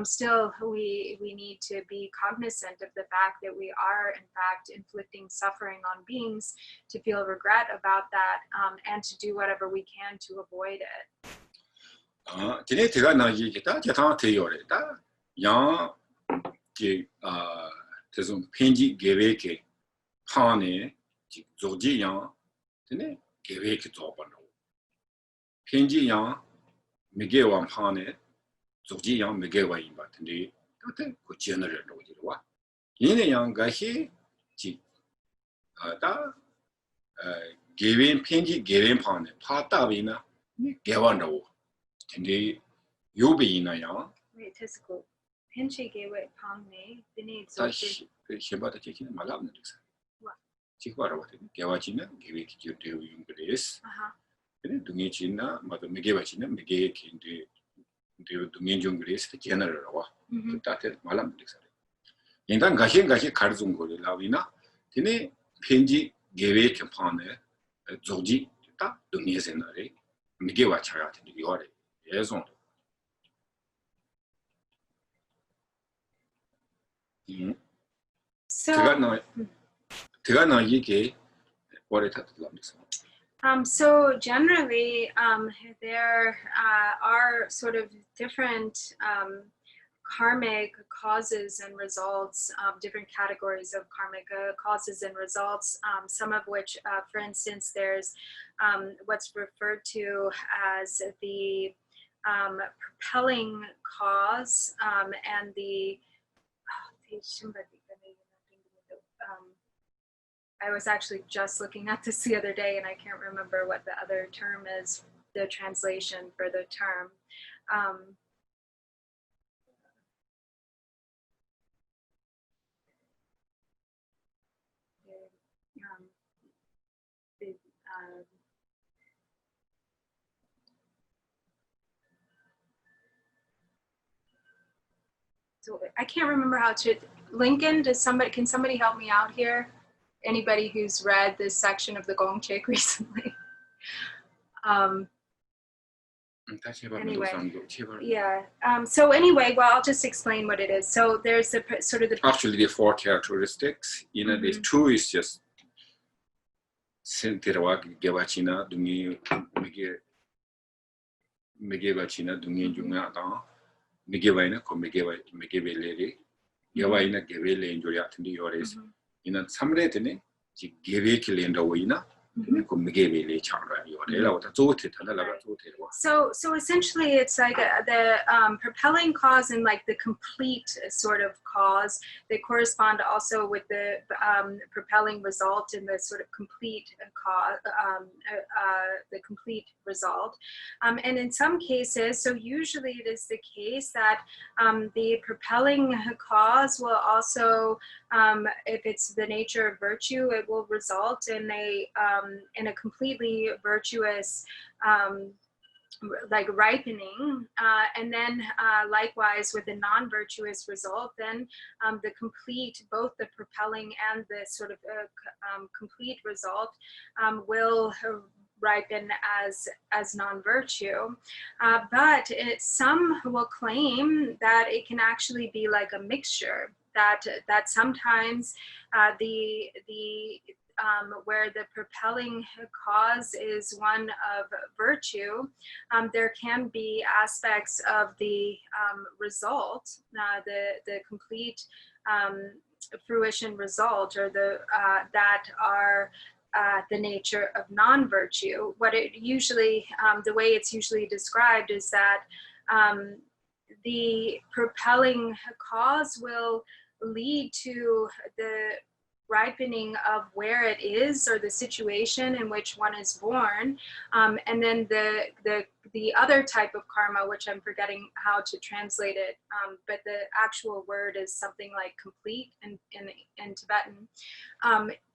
S2: Still, we need to be cognizant of the fact that we are in fact inflicting suffering on beings, to feel regret about that, and to do whatever we can to avoid it.
S3: Today, 제가 나기겠다. 제가 태요래다. 양 대선 편지 계획에 판에 조지양 되네 계획이做不了. 편지양 매개와 판에 조지양 매개와 임바 근데 그때 그 제너럴 로지와 얘네양 가시 계획 편지 계획 판에 파다비나 개완다고 근데 요비나야
S2: 테스코 편지 계획 판에 드니
S3: 다시 쉐바다 제키는 말하면 됐어. 지구하러 왔더니 개와지는 계획이 되어 있는 거です. 근데 동해지나 맞아 매개와지는 매개 긴데 동해 정글에서 제너럴로 와. 그때 말하면 됐어. 인간 가시 가르준 거를 나위나 근데 편지 계획 판에 조지 딱 동해에서 나래 매개와 차가 되는 요래. 예송.
S2: So generally, there are sort of different karmic causes and results, different categories of karmic causes and results, some of which, for instance, there's what's referred to as the propelling cause, and the I was actually just looking at this the other day, and I can't remember what the other term is, the translation for the term. So I can't remember how to. Lincoln, can somebody help me out here? Anybody who's read this section of the Gongchik recently? Anyway, yeah. So anyway, well, I'll just explain what it is. So there's the sort of the
S3: actually the 4 characteristics. You know, the 2 is just sentirwa gewachina dungi mege wachina dungi junga ta mege waina ko mege belere gewaina gewele enjoya tindi yores. Ina samre tene ji gewe kilenda waina.
S2: So essentially it's like the propelling cause and like the complete sort of cause, they correspond also with the propelling result and the sort of complete cause, the complete result. And in some cases, so usually it is the case that the propelling cause will also, if it's the nature of virtue, it will result in a completely virtuous like ripening, and then likewise with the non-virtuous result, then the complete, both the propelling and the sort of complete result will ripen as non-virtue, but some will claim that it can actually be like a mixture, that sometimes where the propelling cause is one of virtue, there can be aspects of the result, the complete fruition result, or that are the nature of non-virtue. What it usually, the way it's usually described is that the propelling cause will lead to the ripening of where it is, or the situation in which one is born, and then the other type of karma, which I'm forgetting how to translate it, but the actual word is something like complete in Tibetan.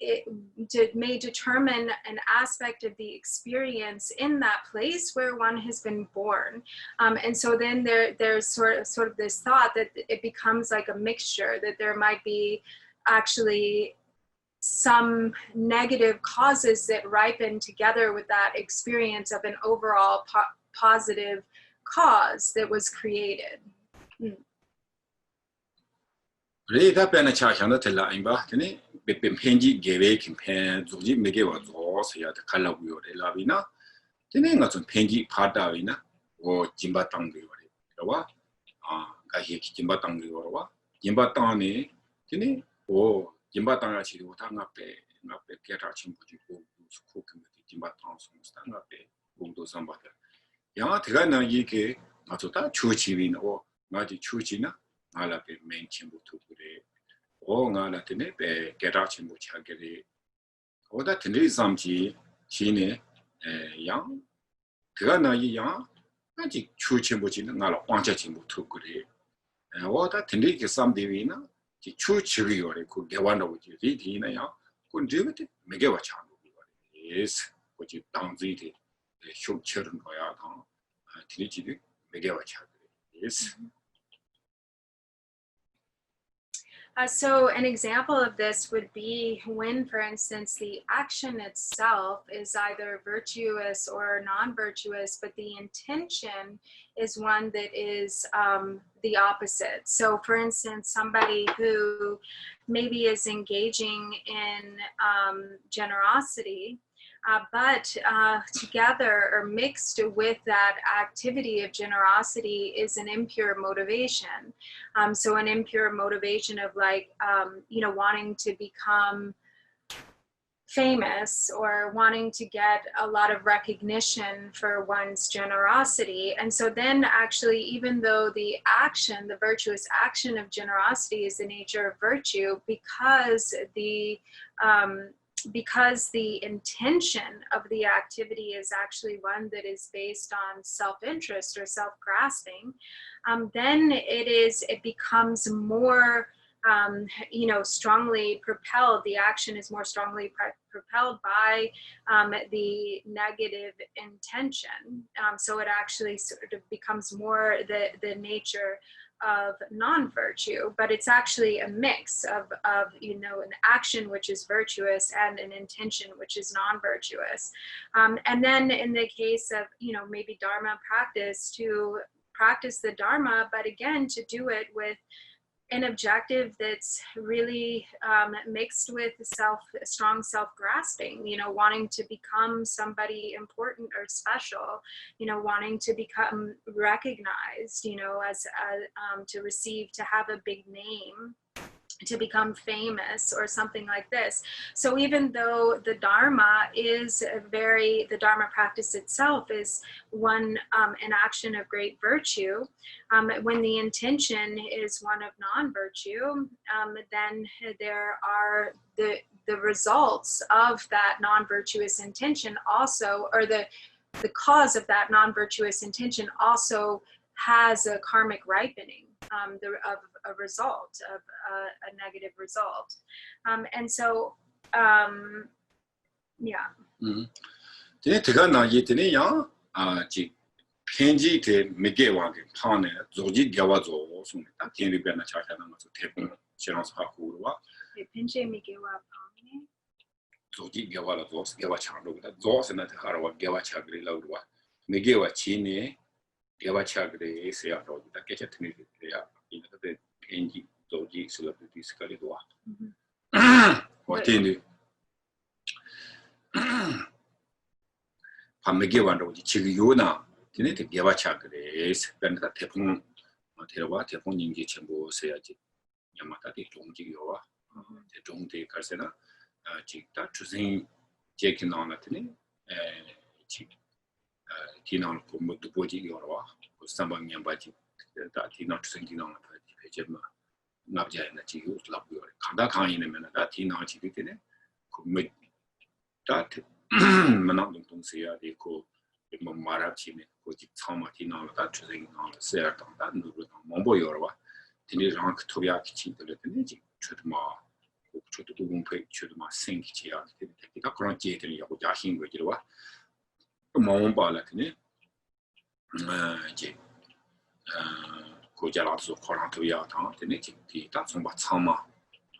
S2: It may determine an aspect of the experience in that place where one has been born, and so then there's sort of this thought that it becomes like a mixture, that there might be actually some negative causes that ripen together with that experience of an overall positive cause that was created.
S3: Jimbatanga chido tanga pe kera chimbuji go su jimbatang sumusta nga pe gongdo sambata. Yang tiga na yike ngatuta chuchi na o ngati chuchi na ngala pe main chimbu tukure o ngala tene pe kera chimbu chagere. Oda tene samji chine yang tiga na yi yang ngati chuchi chimbuji na ngala wangcha chimbu tukure. Oda tene ke samdewi na chu chiri yore ku gewana wuji ri di na ya ku ndiwe te mege wa cha no yes ku ji dang zi de shu chern no ya da ti ji de mege wa cha yes.
S2: So an example of this would be when, for instance, the action itself is either virtuous or non-virtuous, but the intention is one that is the opposite. So for instance, somebody who maybe is engaging in generosity, but together or mixed with that activity of generosity is an impure motivation. So an impure motivation of like, wanting to become famous or wanting to get a lot of recognition for one's generosity. And so then actually, even though the action, the virtuous action of generosity is the nature of virtue, because the intention of the activity is actually one that is based on self-interest or self-grasping, then it becomes more strongly propelled. The action is more strongly propelled by the negative intention. So it actually sort of becomes more the nature non-virtue, but it's actually a mix of an action which is virtuous and an intention which is non-virtuous. And then in the case of maybe Dharma practice, to practice the Dharma, but again to do it with an objective that's really mixed with strong self-grasping, wanting to become somebody important or special, wanting to become recognized, as to have a big name, to become famous or something like this. So even though the Dharma the Dharma practice itself is an action of great virtue, when the intention is one of non-virtue, then there are the results of that non-virtuous intention also, or the cause of that non-virtuous intention also has a karmic ripening. Of a result, of a negative result. And so, yeah.
S3: Then Tigana Yitini Yang, Kenji te Megewa, Tane, Zoji Gawazo, Sumita, Kenny Bena Chakana to Tepun, Channels Hakurwa.
S2: Pinche Megewa Pamine.
S3: Zoji Gawala Zos, Gawa Chando, Zos and Harawa, Gawa Chagri Laudwa, Megewa Chine, Gawa Chagri, say a road that get a in the Kenji, Zoji, celebrities, Kalidua. What in the Pamegewan, Chiguna, Tinity Gava Chagres, then the Tepun, Matera, Tepun Yingi Chambo, say Yamata, Tongi Yoa, the Tongi Carsena, Chita, choosing Jakin on Latini, Tinon Kumu, the Bodi Yorwa, or someone Yambaji, that he not thinking on the Pajama, Nabja and that he used love your Kandaka in a minute that he not did it, could make that Manam Sia, they call it Marachi, which is Tomatina, that choosing on the Serra, that Mombo Yorwa, Tini Rank Tobiaki, the Litinity, Chudma, Chudum, Chudma, Sink Chia, the Akron Jay, Yahin, Regua, Momba Latini, Kojalazo, Korantoya, the native, that's on Batsama,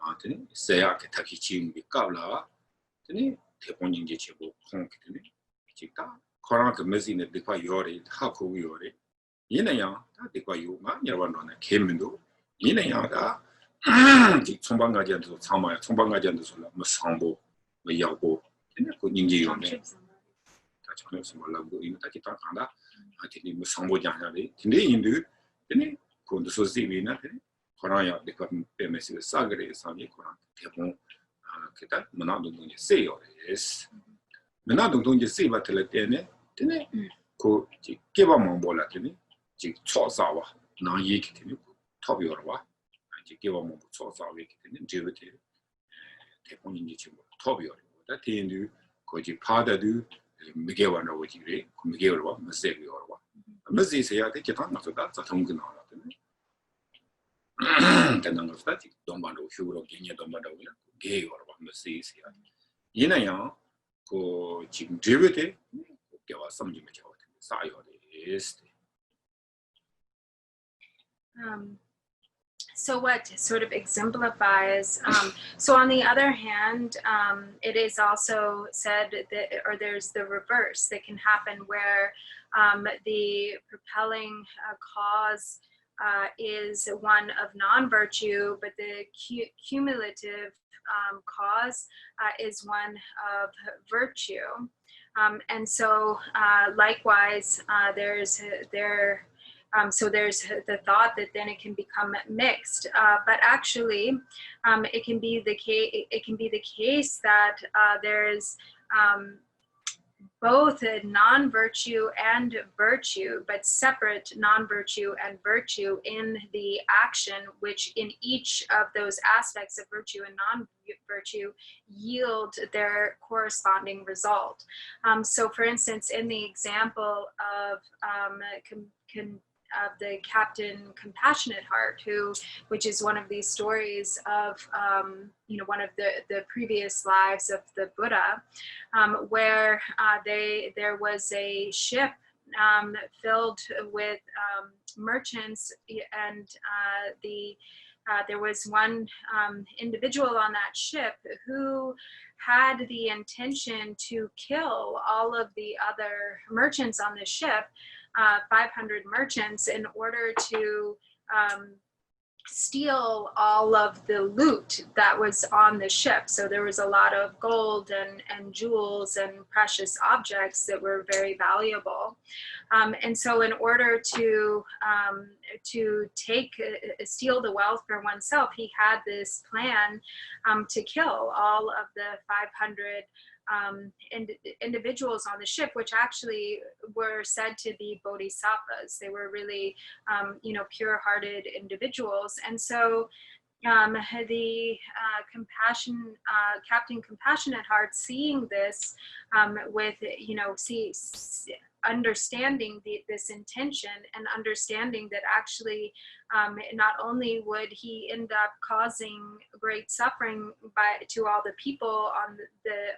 S3: Anthony, Sayak, Takichim, Gavla, the Teponing Jichibo, Honk, Chita, Korank, Mezin, the Quayori, Haku Yori, Yinaya, the Quayu, Yavan, Kemindo, Yinaya, Tumbanga, Sama, Tumbanga, Masambo, Yabo, Ninji, in Takitana, I think Masambo Janari, Tindu, Then con the Sosivina, Koraya, the cotton PMS Sagre, Sami Koran, Tepon, Ketat, Manado Dunja say or yes. Manado Dunja say what Teletene, Tene, Co Kiva Mombola Tini, Jig Chosawa, Na Yikitini, Tobiorwa, and Jigiva Mombo Chosa Wikitin, Jivity, Tepon in Yichimo, Tobior, that thing do, Koji Pada do, Miguel and Ojiri, Miguel, Maseviorwa. Mazzi say, I take it on after that's a tongue in all of them. Then of that, don't want to shoot or gain your domada, gay or one Mazzi say. Yinaya, go Jimjivity, give us some image out in the side of the east.
S2: So what sort of exemplifies, so on the other hand, it is also said that, or there's the reverse that can happen where the propelling cause is one of non-virtue, but the cumulative cause is one of virtue. And so likewise, so there's the thought that then it can become mixed, but actually, it can be the case that there is both a non-virtue and virtue, but separate non-virtue and virtue in the action, which in each of those aspects of virtue and non-virtue yield their corresponding result. So for instance, in the example of the Captain Compassionate Heart, which is one of these stories of, one of the previous lives of the Buddha, where there was a ship filled with merchants, and there was one individual on that ship who had the intention to kill all of the other merchants on the ship, 500 merchants, in order to steal all of the loot that was on the ship. So there was a lot of gold and jewels and precious objects that were very valuable. And so in order to steal the wealth for oneself, he had this plan to kill all of the 500 individuals on the ship, which actually were said to be bodhisattvas. They were really, pure-hearted individuals. And so the Captain Compassionate Heart, seeing this with, understanding this intention and understanding that actually not only would he end up causing great suffering to all the people on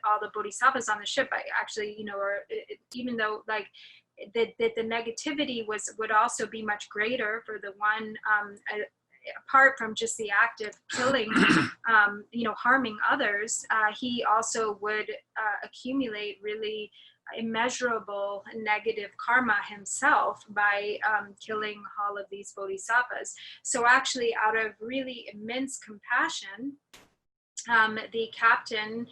S2: all the bodhisattvas on the ship, actually, even though like that the negativity would also be much greater for the one, apart from just the act of killing, harming others, he also would accumulate really immeasurable negative karma himself by killing all of these bodhisattvas. So actually, out of really immense compassion, the captain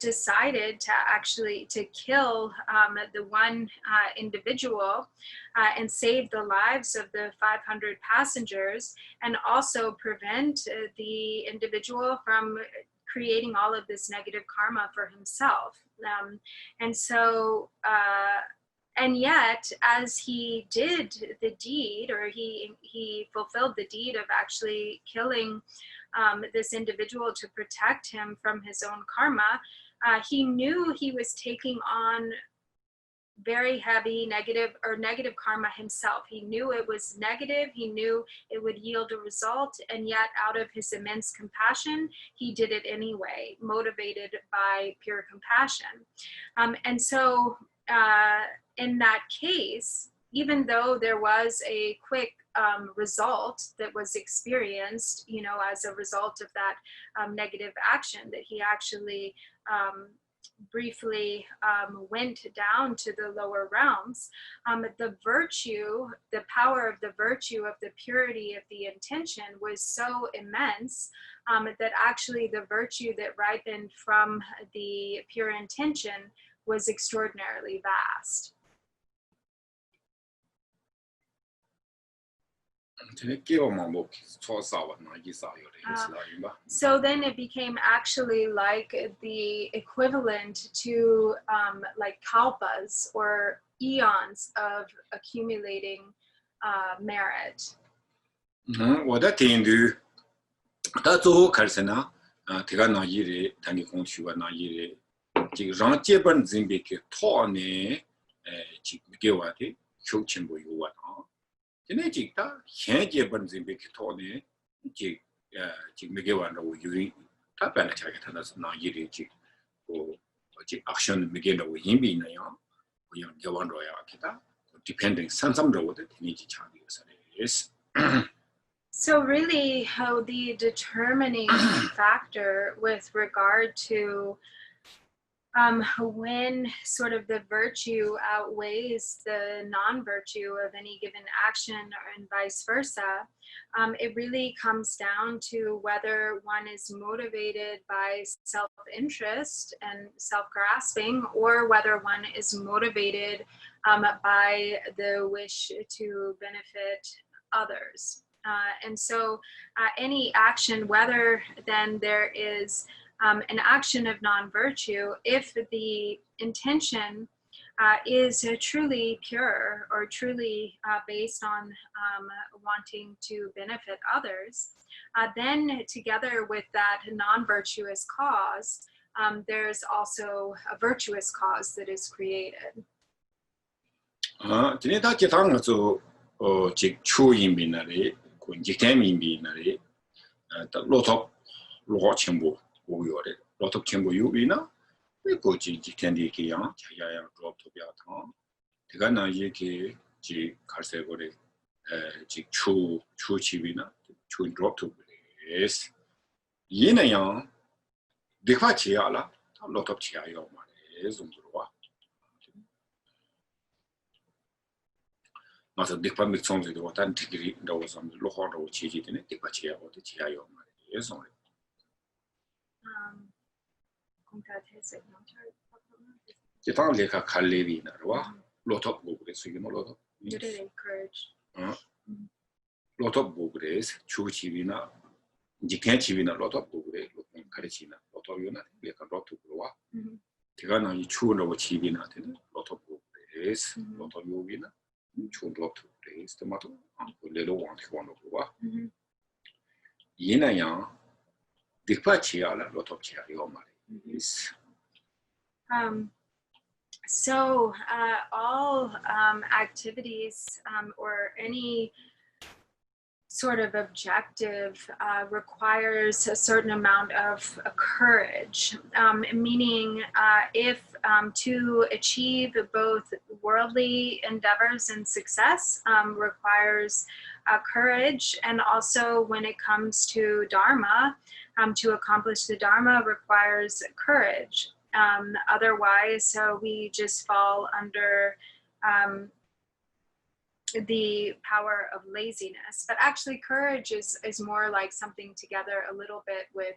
S2: decided to kill the one individual and save the lives of the 500 passengers, and also prevent the individual from creating all of this negative karma for himself. And so, and yet, as he did the deed, or he fulfilled the deed of actually killing this individual to protect him from his own karma, he knew he was taking on very heavy negative karma himself. He knew it was negative, he knew it would yield a result, and yet out of his immense compassion, he did it anyway, motivated by pure compassion. And so in that case, even though there was a quick result that was experienced, as a result of that negative action, that he actually briefly went down to the lower realms, the power of the virtue of the purity of the intention was so immense that actually the virtue that ripened from the pure intention was extraordinarily vast. So then it became actually like the equivalent to like kalpas, or eons of accumulating merit.
S3: 我的天的，他最后开始呢，这个哪一类，他的工具啊哪一类，这个让基本准备给他呢，这个给我的求全部有啊。 现在这个现阶段准备去讨呢，这没给完了，我有他本来讲他那是哪一类这action 没给了我因为那样，我要给完了呀，给他 depending 三着我的你去强调是的是。
S2: So really, how the determining factor with regard to when sort of the virtue outweighs the non-virtue of any given action, and vice versa, it really comes down to whether one is motivated by self-interest and self-grasping, or whether one is motivated by the wish to benefit others. And so any action, whether then there is an action of non-virtue, if the intention is truly pure, or truly based on wanting to benefit others, then together with that non-virtuous cause, there's also a virtuous cause that is created.
S3: 今天他给他们做这初音频那里，关键点音频那里，老头老全部。 我有的，老头全部有为呢，那个今天的这样，家样做特别汤， 대가나 이게 지 갈색거래 지 추치비나 추 drop to place 얘네야 대화 지야라 lot of 지야요 말에 좀 들어와 맞아 대화 맥성도 왔단 되게 나와서 로하로 지지되네 대화 지야 어디 지야요 말에 좀 제가 내가 갈래비나와 lot of progress 이게 lot of
S2: You did encourage.
S3: lot of progress 추치비나 지캔 치비나 lot of progress 가르치나 lot of 요나 내가 lot of 그러와 대가나 이 추노 치비나 되는 lot of progress lot of 요비나 추 lot of progress 토마토 레로 왕티 왕도 그러와 얘나야 대파 치야라 lot of 치야 요 말이
S2: So all activities or any sort of objective requires a certain amount of courage, meaning if to achieve both worldly endeavors and success requires courage, and also when it comes to Dharma, to accomplish the Dharma requires courage. Otherwise, we just fall under the power of laziness. But actually, courage is more like something together a little bit with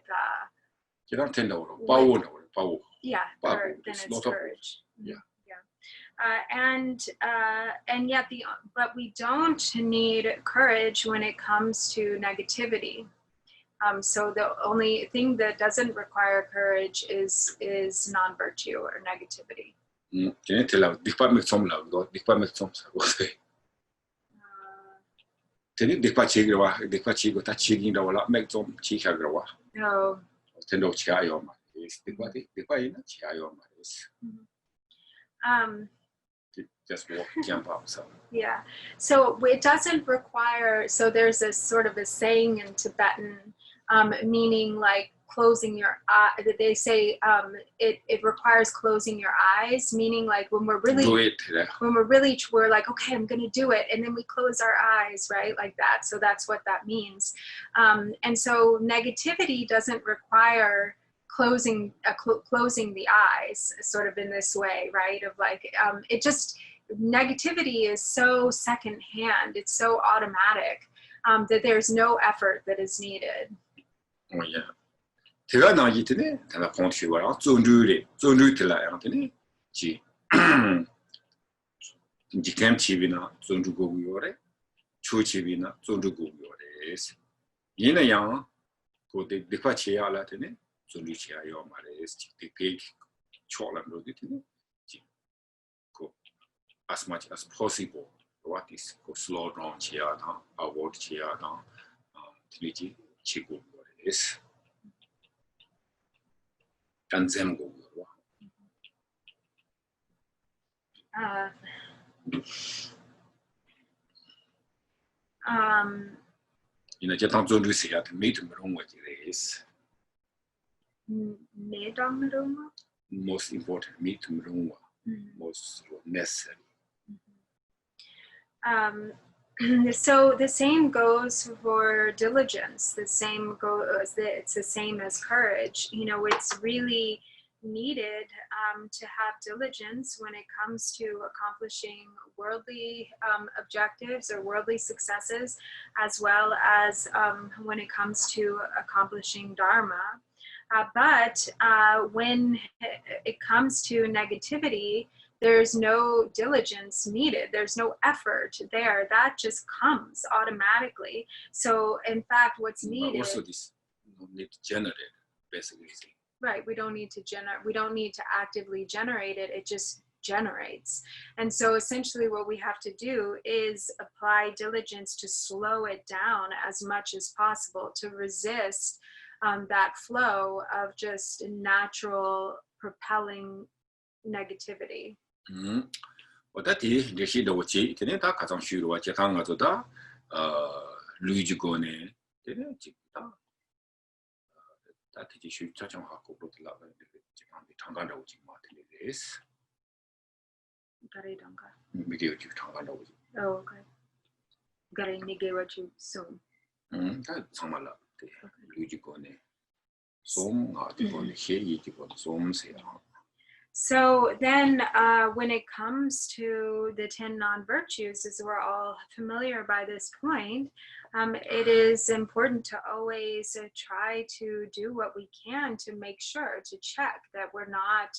S3: 제가 텐다고 바오나 바오
S2: yeah, then it's courage.
S3: Yeah.
S2: And yet but we don't need courage when it comes to negativity. So the only thing that doesn't require courage is non-virtue or negativity.
S3: 걔네 들라 빅바맥 좀 나고 빅바맥 좀 사고 되게 빅바 지기와 빅바 지고 다 지긴다고 라 맥좀 지켜그러와
S2: No.
S3: 텐도 지아요 말 빅바디 빅바이나 지아요 말 just walk jump up so
S2: yeah, so it doesn't require, so there's a sort of a saying in Tibetan meaning like closing your eye, they say it requires closing your eyes, meaning like when we're really
S3: do it
S2: we're like, okay, I'm gonna do it, and then we close our eyes, right, like that. So that's what that means. And so negativity doesn't require closing the eyes, sort of in this way, right, of like it just, negativity is so secondhand, it's so automatic that there's no effort that is needed.
S3: Oh yeah. 제가 나기 때문에 내가 공치와라 존주들라 양한테는 지 지캠 집이나 존주고 요래 추집이나 존주고 요래 얘는 양 고대 대파치야 알아테네 존주치야요 말레스 되게 초람도 되네 고 as much as possible what is go slow down 치야다 avoid 치야다 트리지 치고 요래스 간셈고 이나 제탕 존주시야 메이트므로 뭐지레스
S2: 메이트므로
S3: most important 메이트므로 most necessary.
S2: So the same goes for diligence. The same goes, it's the same as courage. You know, it's really needed to have diligence when it comes to accomplishing worldly objectives or worldly successes, as well as when it comes to accomplishing Dharma. But when it comes to negativity, there's no diligence needed. There's no effort there. That just comes automatically. So in fact, what's needed—
S3: But also this, you don't need to generate it, basically.
S2: Right, we don't need to we don't need to actively generate it. It just generates. And so essentially what we have to do is apply diligence to slow it down as much as possible, to resist that flow of just natural propelling negativity.
S3: 어다티 레시도 오치 되네 다 가장 쉬로 제탕 가도다 루이지고네 되네 찍다 다티 쉬 차정 갖고 그렇더라 제가 장단하고 지금 마트리스
S2: Garidanga.
S3: 미게 주 장관하고.
S2: Oh, okay. Gari nigewachu soon.
S3: 다 정말라. 유지권에 좀 아티권 해이지권 좀 세요.
S2: So then when it comes to the 10 non-virtues, as we're all familiar by this point, it is important to always try to do what we can to make sure, to check that we're not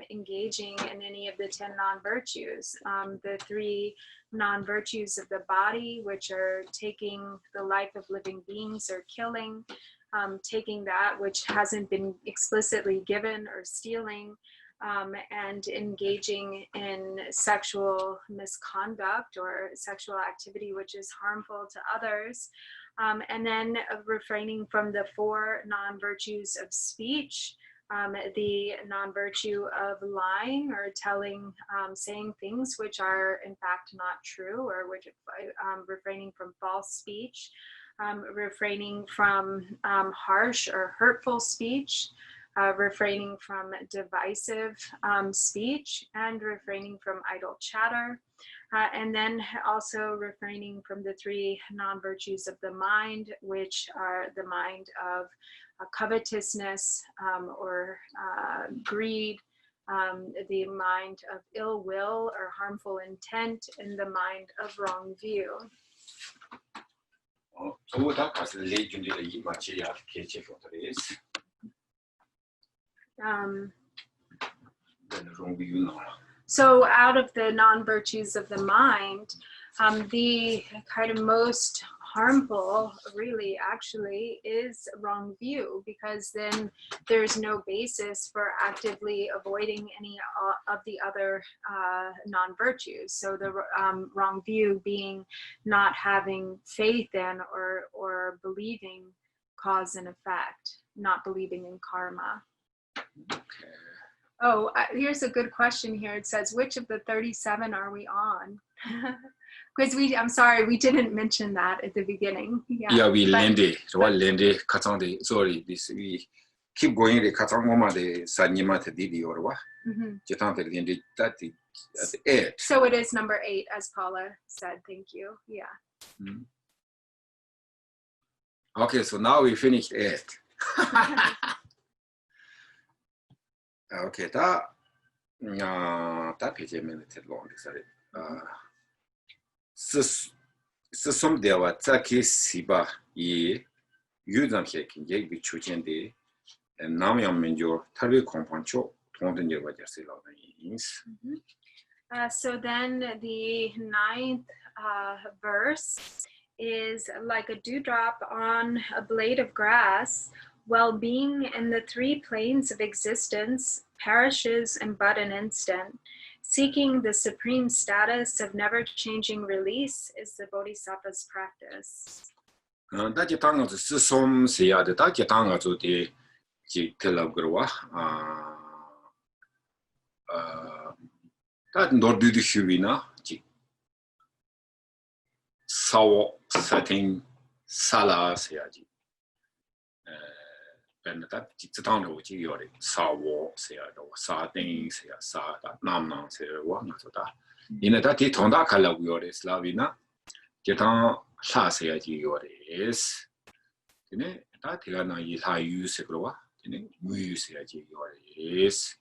S2: engaging in any of the 10 non-virtues. The 3 non-virtues of the body, which are taking the life of living beings or killing, taking that which hasn't been explicitly given or stealing, and engaging in sexual misconduct or sexual activity which is harmful to others, and then refraining from the 4 non-virtues of speech, the non-virtue of lying or telling, saying things which are in fact not true, or which refraining from false speech, refraining from harsh or hurtful speech, refraining from divisive speech, and refraining from idle chatter, and then also refraining from the 3 non-virtues of the mind, which are the mind of covetousness or greed, the mind of ill will or harmful intent, and the mind of wrong view. So out of the non-virtues of the mind, the kind of most harmful really actually is wrong view, because then there's no basis for actively avoiding any of the other non-virtues. So the wrong view being not having faith in or believing cause and effect, not believing in karma.
S3: Okay.
S2: Oh, here's a good question here. It says, which of the 37 are we on? Because I'm sorry, we didn't mention that at the beginning.
S3: Yeah, we landed. Sorry, this we keep going. The Katangoma de Sanima Didi or what? Landed that at 8.
S2: So it is number 8, as Paula said. Thank you. Yeah.
S3: Okay, so now we finished 8. Okay, that page a minute long. Some there was Zaki Siba ye Yudam shaking yeg be chuchendi and Namyam Menjo Tabi Compancho, Tonton Yervajasila.
S2: So then the 9th verse is like a dewdrop on a blade of grass. Well-being in the 3 planes of existence perishes in but an instant. Seeking the supreme status of never-changing release is the Bodhisattva's practice.
S3: That's some say that Yatanga the Telegrua. That not do the Shuvina. Saw setting Sala Seaji. And that it's a town of Giori, Saw, say, Sa things, Sa, Namna, say, one of that. In a tati Tonda Calaguri, Slavina, Getan Sa say a Giori in it, that Tigana is high use a grower, in it, we say a Giori is,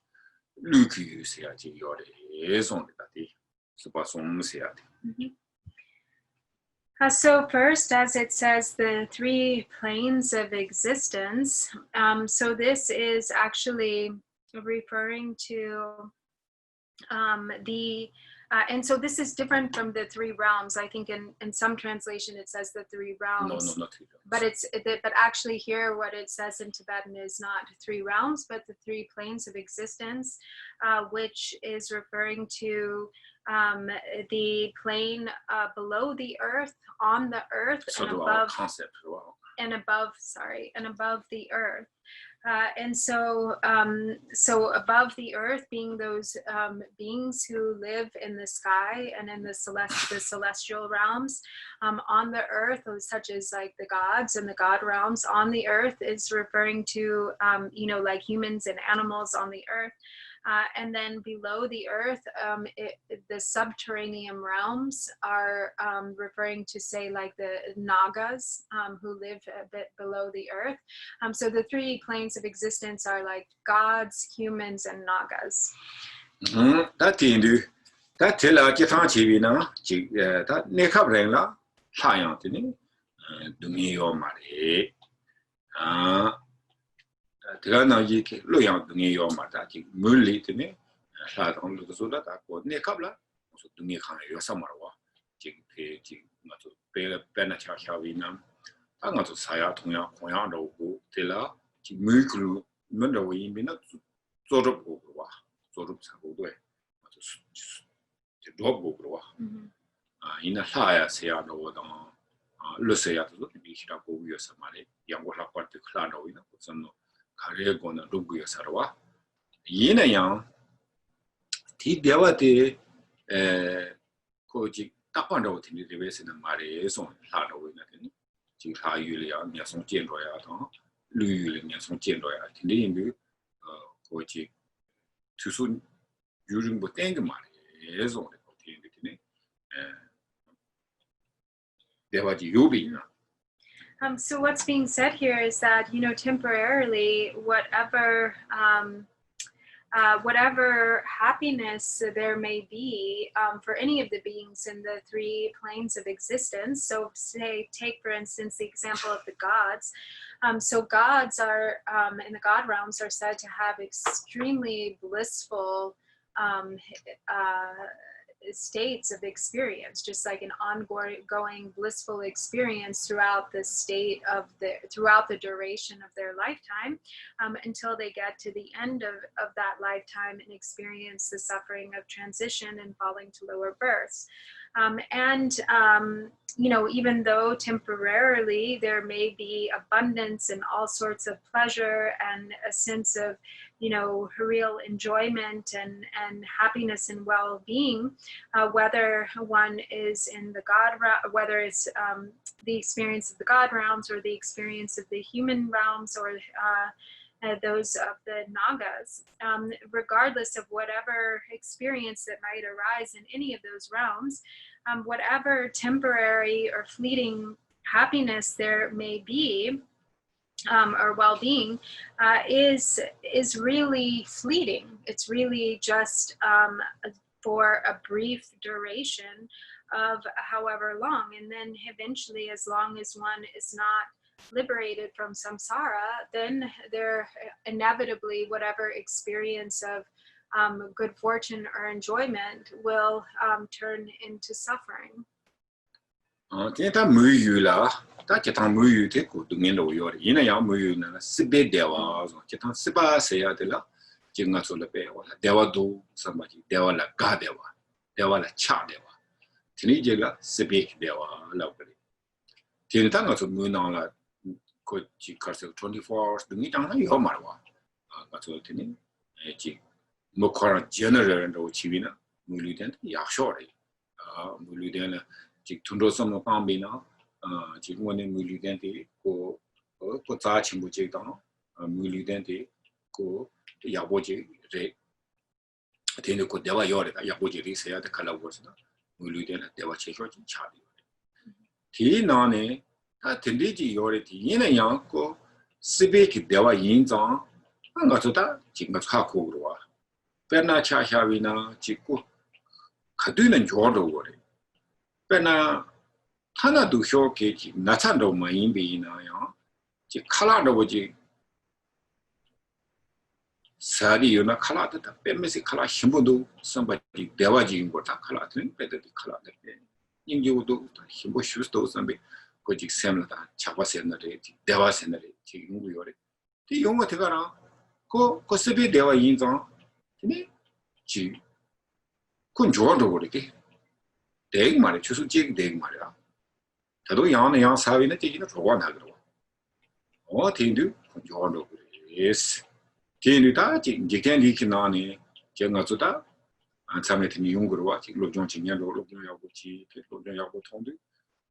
S3: Luke you say a Giori is only that, Super some say.
S2: So first, as it says, the 3 planes of existence. So this is actually referring to and so this is different from the 3 realms. I think in some translation it says the 3 realms.
S3: No, not 3 realms.
S2: But actually here what it says in Tibetan is not 3 realms, but the 3 planes of existence, which is referring to the plane below the earth, on the earth,
S3: so
S2: and above
S3: concept
S2: and above the earth. And so, so above the earth, being those beings who live in the sky and in the celestial realms, on the earth, such as like the gods and the god realms on the earth, is referring to like humans and animals on the earth. And then below the earth, the subterranean realms are referring to, say, like the Nagas who live a bit below the earth. So the three planes of existence are like gods, humans, and Nagas.
S3: That thing, that tell us that Chivina, that Nekabrella, Hayantini, Dumio Mare. Tirana yiki loyang dungi yo mata ki mulli tini la dong lu so da ko ne kabla so dungi khan yo samarwa ji pe ji ma so pe pe na cha cha wi nam a nga so sa ya thong ya khon ya ro ko te la ji mu kru men ro yin bi na zo ro ko wa zo ro sa ko doi ma so ji do ko wa ina la ya se ya no da lu se ya so bi shi da ko yo samare yang ko la part kla ro ina ko son Kare gona ruguya sarwa. Yina yang ti dewa te koji tapando tini revesi na mare son la ro ina tini. Ji ha yu le ya nya song jian ro ya ta. Lu yu le nya song jian ro ya tini yin koji tu su yu ring bo teng mare son le ko tini. Dewa ji yu bi na.
S2: So what's being said here is that, temporarily, whatever happiness there may be for any of the beings in the three planes of existence. So take for instance the example of the gods. So gods are in the god realms are said to have extremely blissful states of experience, just like an ongoing blissful experience throughout the duration of their lifetime, until they get to the end of that lifetime and experience the suffering of transition and falling to lower births. Even though temporarily there may be abundance and all sorts of pleasure and a sense of real enjoyment and happiness and well-being, whether one is in the whether it's the experience of the god realms or the experience of the human realms or those of the Nagas, regardless of whatever experience that might arise in any of those realms, whatever temporary or fleeting happiness there may be, or well-being, is really fleeting. It's really just for a brief duration of however long, and then eventually, as long as one is not liberated from samsara, then there inevitably whatever experience of good fortune or enjoyment will turn into suffering.
S3: Ta muyu la ta chitang muyu te ko dungen ro yo ina ya muyu na sibe dewa so chitang siba se ya de la jinga so le pe wala dewa do somebody dewa la ga dewa la cha dewa tini je la sibe dewa la ko tin ta nga so mu na la ko chi kar se 24 hours dungi tang la yo ma wa ga so tini chi mo khara general ro chi bi na mu lu den ya sho ri mu lu den la Jik tundo some pambina, jik one mulidente, go touch mujidano, mulidente, go yaboji, re. Then could deva yore, yaboji, say the color was mulidena, deva checho, charlie. T nane, that tendiji yoreti, in a yanko, sibik deva yinzon, and got to that, jingas hakurua. Perna chahavina, chico, Kadun and Jordo were. Pena Hana do showcase Natando Maimbi in a color Sadi, you know, color that Pemisi color Shimbodo, somebody Devaji what a color, better the color that in you do Shimbo shoes those somebody, Kojik Semla, Chapas and the Devas and the Chinguri. The young Tigara, go Sibi Deva Yinzon, Chi Kunjordo would it. Deg mare, choose jig deg mare. Tado yan savina taking for one agro. What in do? John Yes. Tinita, Jikan Likinani, Jangazuta, and Samet in Yungurwa, Lojon Yellow, Lojon Yaguchi, Lojon Yagutondi,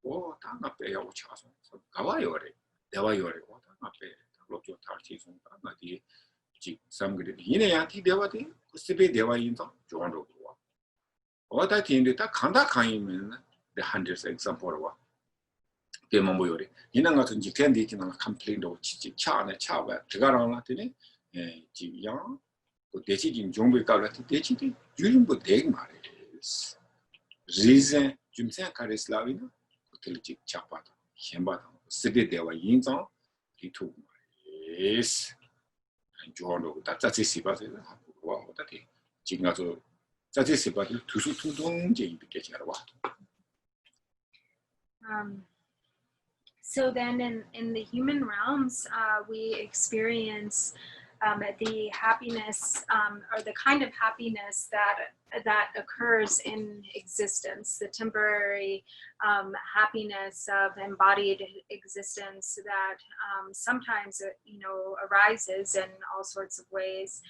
S3: or Tanga Pay or Chason, Kawayore, Dawayore, or Tanga Pay, Lojo Tarchis on Tanati, some good Yinayaki Devati, Sibi Deva in John Rowa. What I think that Kanda Kaiman, the hundreds example. Moyori. Inangatun Jikendi can complain of Chana Chava, Chigaran Latini, Jiang, but they in Jumbi Galati, they during the day marriages. Reason Jumsen Karislavina, Hotelji Chapat, Hembat, Sibi de wa Yinzan, he took yes, and John, that's a Sibat, that is Jingato, that is Sibat, to don't Jane to get your what.
S2: So then in the human realms, we experience the happiness or the kind of happiness that occurs in existence, the temporary happiness of embodied existence that sometimes arises in all sorts of ways.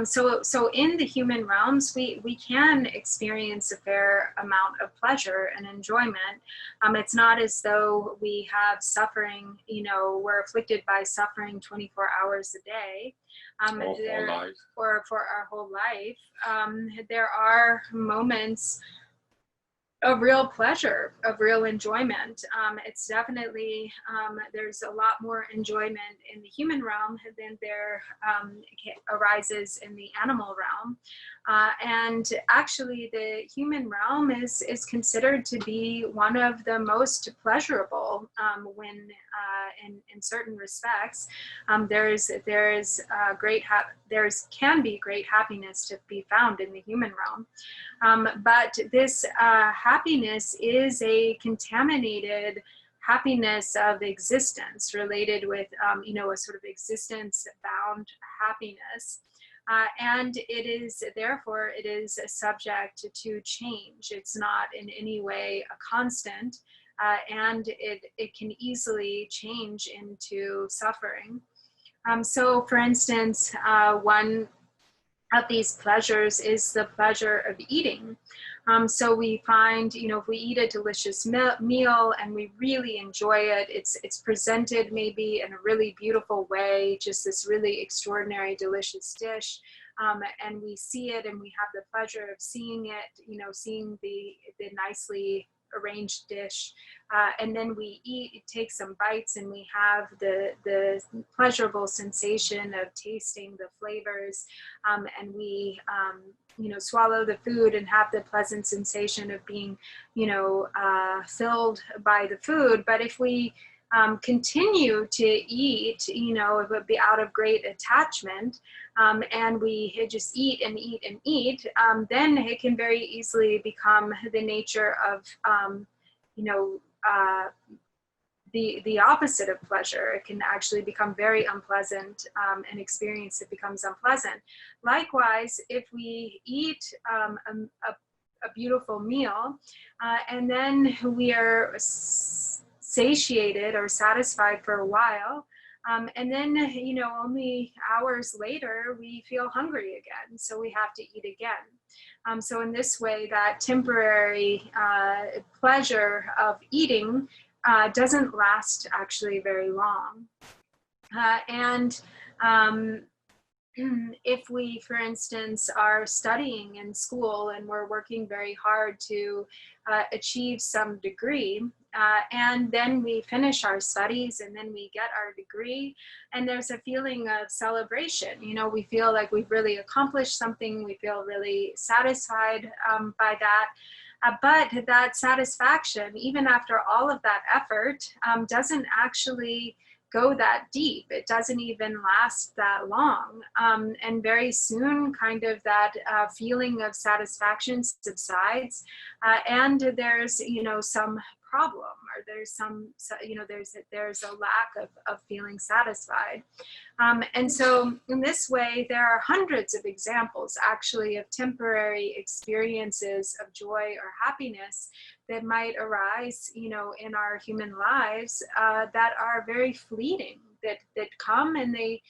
S2: So in the human realms, we can experience a fair amount of pleasure and enjoyment. It's not as though we have suffering, we're afflicted by suffering 24 hours a day. Or for our whole life. There are moments of real pleasure, of real enjoyment. It's definitely, there's a lot more enjoyment in the human realm than there arises in the animal realm. And actually the human realm is considered to be one of the most pleasurable when in certain respects. There can be great happiness to be found in the human realm. But this happiness is a contaminated happiness of existence related with, a sort of existence-bound happiness. And therefore it is subject to change. It's not in any way a constant, and it can easily change into suffering. So for instance, one of these pleasures is the pleasure of eating. So we find, if we eat a delicious meal and we really enjoy it, it's presented maybe in a really beautiful way, just this really extraordinary, delicious dish. And we see it and we have the pleasure of seeing it, seeing the nicely arranged dish. And then we take some bites and we have the pleasurable sensation of tasting the flavors. And we, swallow the food and have the pleasant sensation of being, filled by the food. But if we continue to eat, it would be out of great attachment, and we just eat and eat and eat, then it can very easily become the nature of, the opposite of pleasure. It can actually become very unpleasant, and experience that becomes unpleasant. Likewise, if we eat a beautiful meal, and then we are satiated or satisfied for a while, and then, only hours later, we feel hungry again, so we have to eat again. So in this way, that temporary pleasure of eating doesn't last actually very long. If we, for instance, are studying in school and we're working very hard to achieve some degree, and then we finish our studies and then we get our degree, and there's a feeling of celebration. We feel like we've really accomplished something. We feel really satisfied by that. But that satisfaction, even after all of that effort, doesn't actually go that deep. It doesn't even last that long. And very soon, kind of that feeling of satisfaction subsides. And there's, some problem, or there's there's a lack of feeling satisfied. And so in this way, there are hundreds of examples actually of temporary experiences of joy or happiness that might arise, in our human lives that are very fleeting, that come and they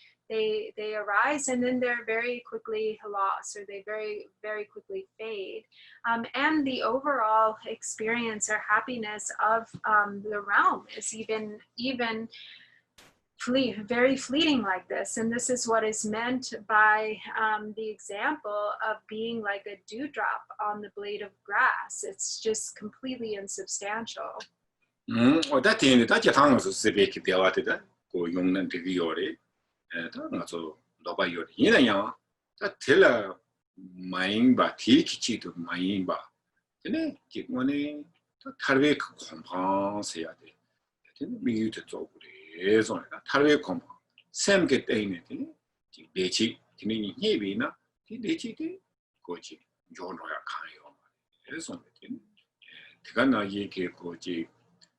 S2: arise and then they're very quickly lost, or they very, very quickly fade. And the overall experience or happiness of the realm is even very fleeting like this. And this is what is meant by the example of being like a dewdrop on the blade of grass. It's just completely insubstantial.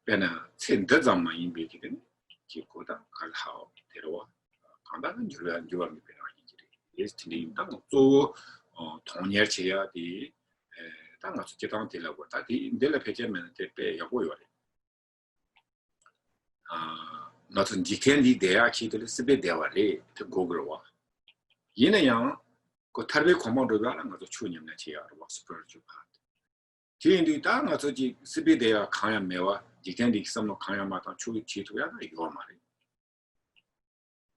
S3: Bena center zaman in bekin, Kikoda, Kalhao, Terwa, Kanda, and Julian Juan is Tilim Tango, Tonya Chia, the Tangas Chetan Telagota, the Della Pejaman, Tepe, Yaboy. Not in Jikendi, they are cheated a bit their way to Gogroa. Yin and Yang, got Tarbe Commodore and the Chunium Natia was spiritual part. Tindi Tanga to Sibi, they are Kaya Mewa. Jikendi some no kaya mata chu chi to ya na yo mari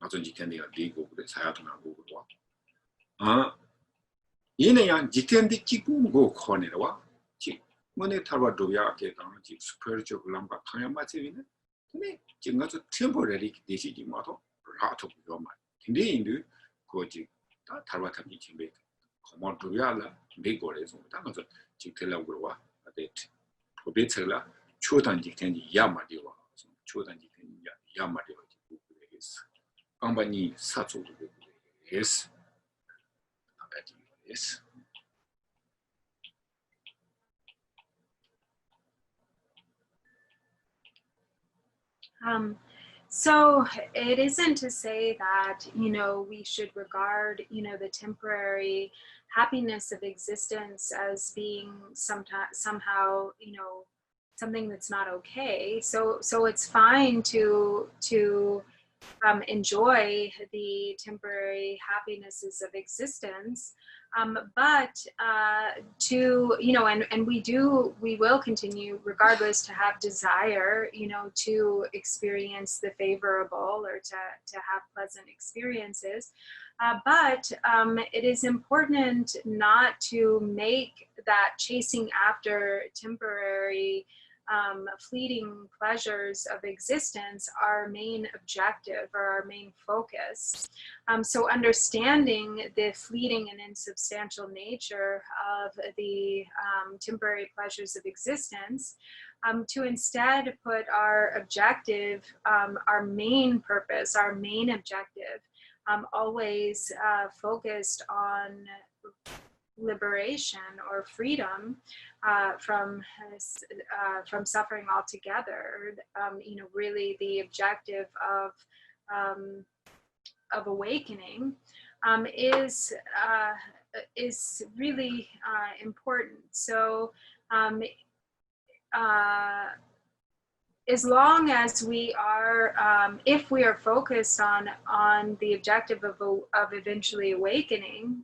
S3: ato jikendi ya digo de sayato na go wa ine ya jikendi chi go khone wa chi mone tarwa do ya ke ta chi spiritual lamba kaya ma chi ne ne jinga to temporary de chi ma to ra to yo ma tinde indu ko ji ta tarwa ta chi be ko do ya la be go le so ta ma to chi tela go wa de ko be tela 초단지 텐지 야마디와 초단지 텐지 야마디와 is company 사초도 is is
S2: So it isn't to say that, we should regard, the temporary happiness of existence as being somehow, something that's not okay. So it's fine to enjoy the temporary happinesses of existence, but and we will continue regardless to have desire, to experience the favorable or to have pleasant experiences. But it is important not to make that chasing after temporary fleeting pleasures of existence our main objective or our main focus. So understanding the fleeting and insubstantial nature of the temporary pleasures of existence, to instead put our objective, our main purpose, our main objective, always focused on liberation or freedom from suffering altogether. Really the objective of awakening is really important. So as long as we are, if we are focused on the objective of eventually awakening,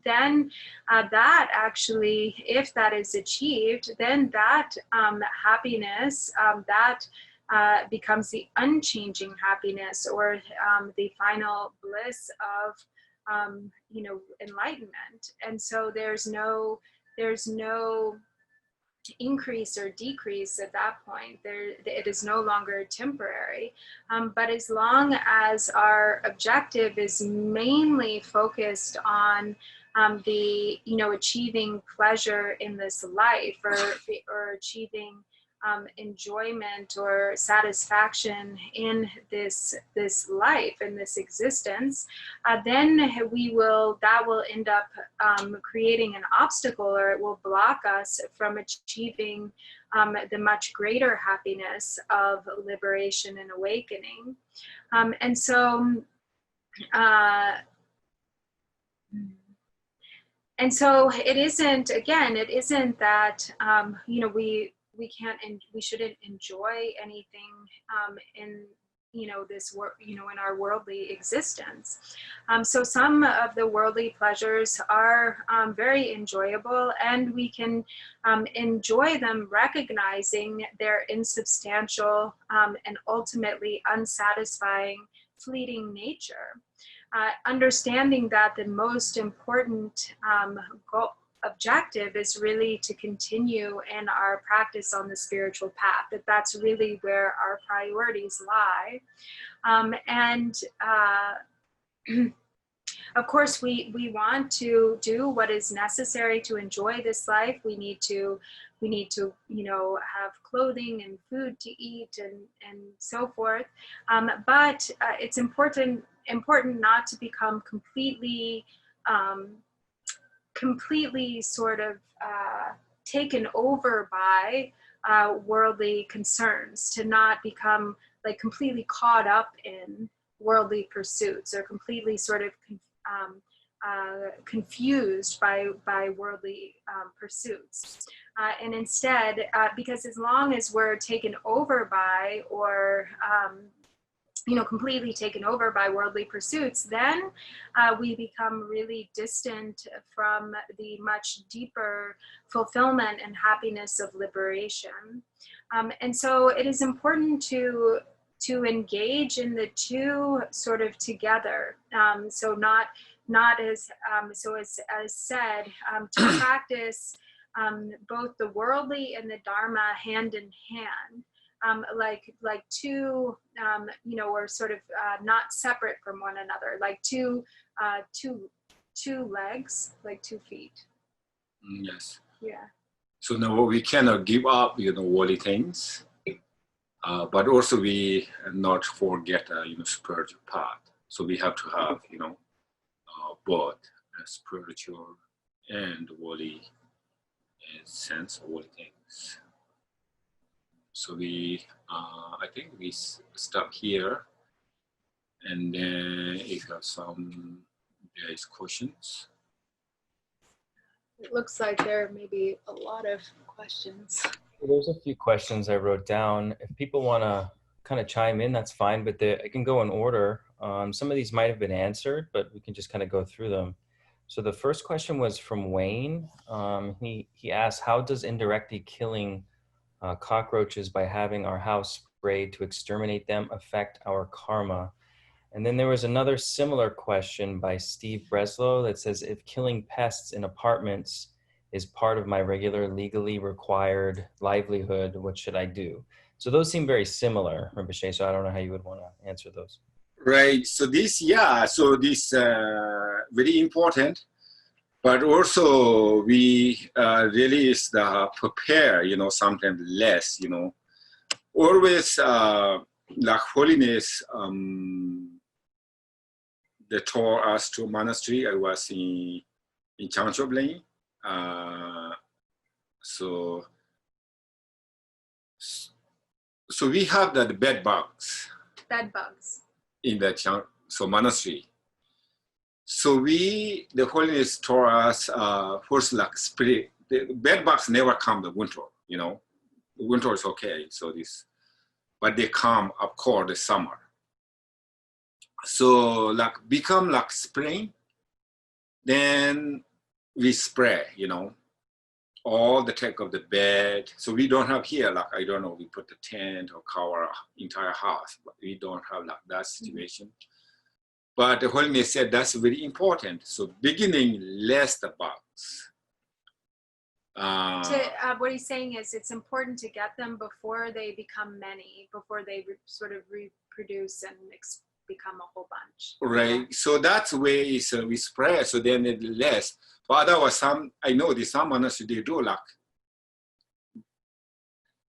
S2: then that actually, if that is achieved, then that happiness, that becomes the unchanging happiness, or the final bliss of, enlightenment. And so there's no increase or decrease at that point. It is no longer temporary. But as long as our objective is mainly focused on the achieving pleasure in this life, or achieving enjoyment or satisfaction in this life, in this existence, then that will end up creating an obstacle, or it will block us from achieving the much greater happiness of liberation and awakening. And so it isn't that we shouldn't enjoy anything in this in our worldly existence. So some of the worldly pleasures are very enjoyable, and we can enjoy them recognizing their insubstantial and ultimately unsatisfying, fleeting nature. Understanding that the most important objective is really to continue in our practice on the spiritual path, that's really where our priorities lie. Of course, we want to do what is necessary to enjoy this life. We need to have clothing and food to eat and so forth. But it's important not to become completely sort of taken over by worldly concerns, to not become like completely caught up in worldly pursuits, or completely sort of confused by worldly pursuits. And instead, because as long as we're taken over by, or completely taken over by worldly pursuits, then we become really distant from the much deeper fulfillment and happiness of liberation. And so it is important to engage in the two sort of together. So not as said, to practice both the worldly and the Dharma hand in hand. Like two, or sort of not separate from one another, like two legs, like 2 feet.
S3: Yes.
S2: Yeah.
S3: So now we cannot give up, worldly things, but also we not forget, spiritual path. So we have to have, both spiritual and worldly sense of worldly things. So I think we stop here, and then if you have there is questions.
S2: It looks like there may be a lot of questions.
S4: There's a few questions I wrote down. If people want to kind of chime in, that's fine, but I can go in order. Some of these might have been answered, but we can just kind of go through them. So the first question was from Wayne. He asked, how does indirectly killing cockroaches by having our house sprayed to exterminate them affect our karma? And then there was another similar question by Steve Breslow that says, if killing pests in apartments is part of my regular legally required livelihood, what should I do? So those seem very similar, Rinpoche, so I don't know how you would want to answer those.
S3: Right, so this very important, but also we really is the prepare, sometimes less, always like holiness, they taught us to monastery. I was in Changchop Lane. So we have the bed bugs.
S2: Bed bugs.
S3: In the monastery. So the holiness taught us first like spirit. The bed bugs never come the winter, The winter is okay. So but they come of course the summer. So like become like spring, then we spray, all the take of the bed. So we don't have here, like, I don't know, we put the tent or cover entire house, but we don't have like that situation. But the holiness said that's very important. So beginning less the bugs.
S2: What he's saying is it's important to get them before they become many, before they sort of reproduce and become a whole bunch.
S3: Right. Yeah. So that's way is we spray. So then it less. But otherwise, I know some monasteries they do like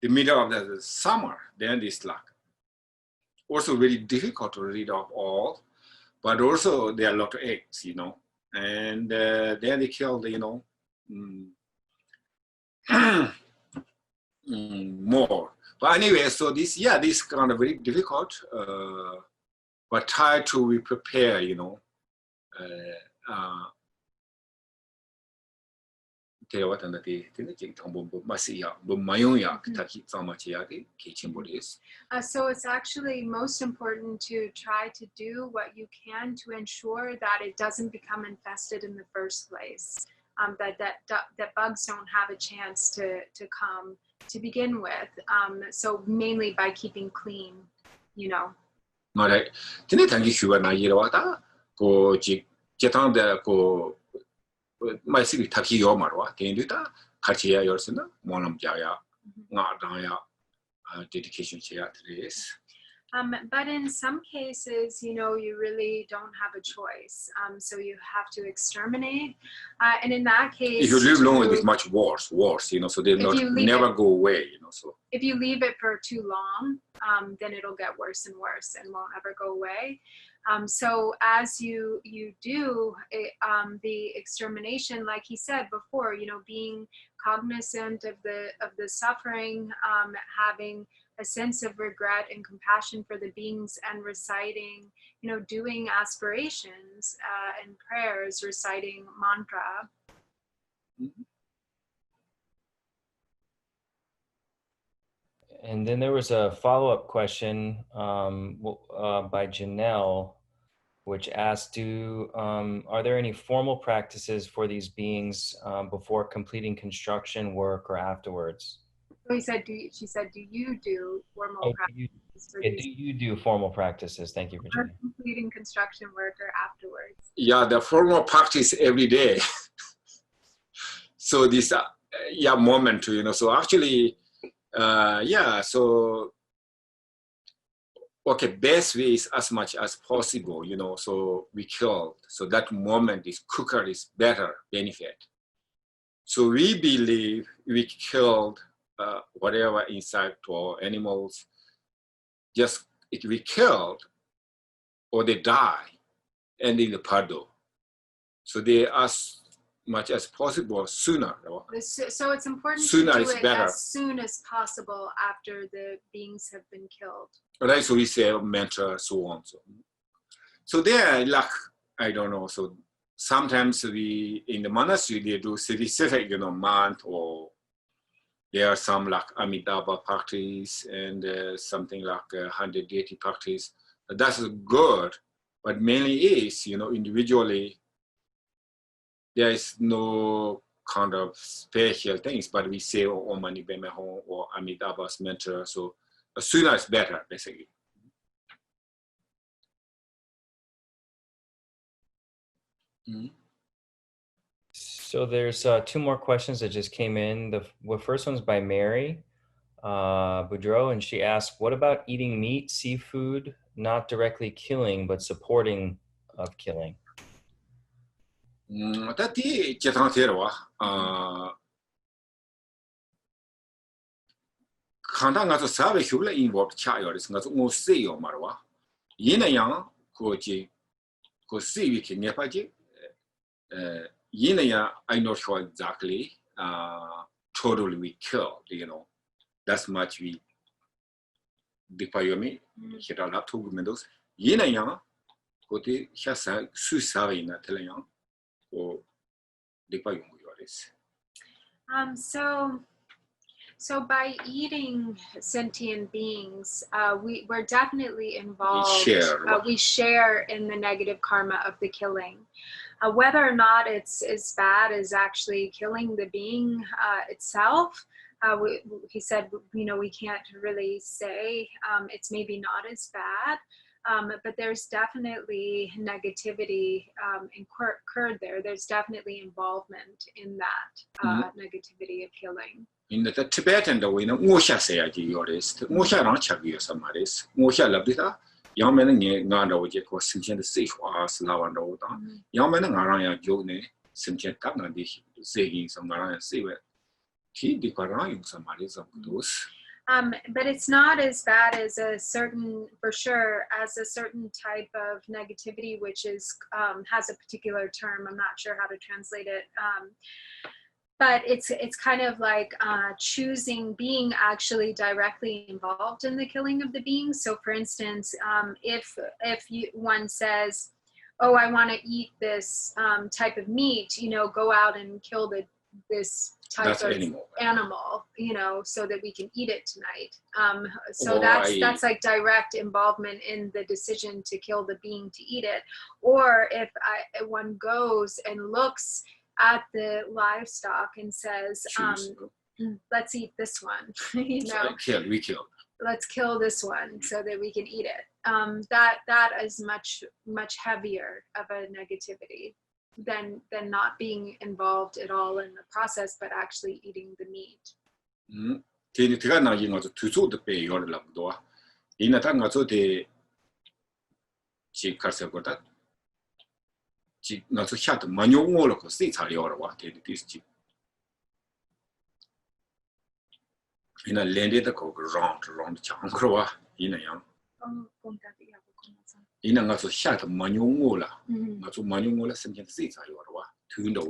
S3: the middle of the summer, then it's like also really difficult to read off all, but also there are a lot of eggs, and then they killed, more. But anyway, so this kind of very difficult, but try to be prepared,
S2: So it's actually most important to try to do what you can to ensure that it doesn't become infested in the first place. That bugs don't have a chance to come to begin with. So mainly by keeping clean,
S3: Right. My city Taki Yomarwa, Katia Yorsina, Monam Jaya, Nadaya, dedication race.
S2: But in some cases, you really don't have a choice. So you have to exterminate. And in that case,
S3: if you live long, it is much worse, so they never go away, so. If
S2: you leave it for too long, then it'll get worse and worse and won't ever go away. So as you do the extermination, like he said before, being cognizant of the suffering, having a sense of regret and compassion for the beings, and reciting, doing aspirations and prayers, reciting mantra.
S4: And then there was a follow-up question by Janelle, which asked, are there any formal practices for these beings before completing construction work or afterwards?
S2: So she said, do you do formal practices?
S4: Do you do formal practices? Thank you, Virginia.
S2: For completing construction work or afterwards?
S3: Yeah, the formal practice every day. So this, moment, so actually, so, okay, best way is as much as possible, so we killed. So that moment is quicker, is better benefit. So we believe we killed whatever insect or animals, just if we killed or they die, and in the pado. So they as much as possible sooner.
S2: So it's important
S3: sooner
S2: to do it
S3: better.
S2: As soon as possible after the beings have been killed.
S3: Right, so we say mantra, so on. So there, like, I don't know, so sometimes we, in the monastery, they do specific, month, or there are some like Amitabha practice and something like 100 deity practice. That's good, but mainly is, individually, there is no kind of special things, but we say Om Mani Padme Hum or Amitabha's mantra, so sooner is better, basically.
S4: So there's two more questions that just came in. The first one's by Mary Boudreau, and she asked, what about eating meat, seafood, not directly killing, but supporting of killing?
S3: That's Kanda nga so sabe hula involved child is nga so mo say yo marwa. Yina yang ko ji ko see we can nepa ji. Yina yang I not sure exactly totally we kill, That's much we dipayomi hira la to mendos. Yina yang ko te hasa su sabe na telayang ko dipayong yoris.
S2: So by eating sentient beings, we're definitely involved. We share in the negative karma of the killing. Whether or not it's as bad as actually killing the being itself, he said, we can't really say. It's maybe not as bad. But there's definitely negativity incurred there. There's definitely involvement in that negativity of killing.
S3: In the Tibetan, we know Mosha say at yours, Mosha Ranchag, some maris, Mosha Labita, young men in Nanda would get was Simpson the safe as Lavando. Young men in Araya Jone, Simpson Tana, saying some Araya Sewer. He declaring some maris of those.
S2: But it's not as bad as a certain, for sure, as a certain type of negativity, which is has a particular term. I'm not sure how to translate it. But it's kind of like choosing being actually directly involved in the killing of the being. So, for instance, if one says, "Oh, I want to eat this type of meat," go out and kill this type of animal, so that we can eat it tonight. So that's like direct involvement in the decision to kill the being to eat it. Or if one goes and looks at the livestock and says, let's eat this one, we kill. Let's kill this one so that we can eat it. That is much heavier of a negativity than not being involved at all in the process, but actually eating the meat.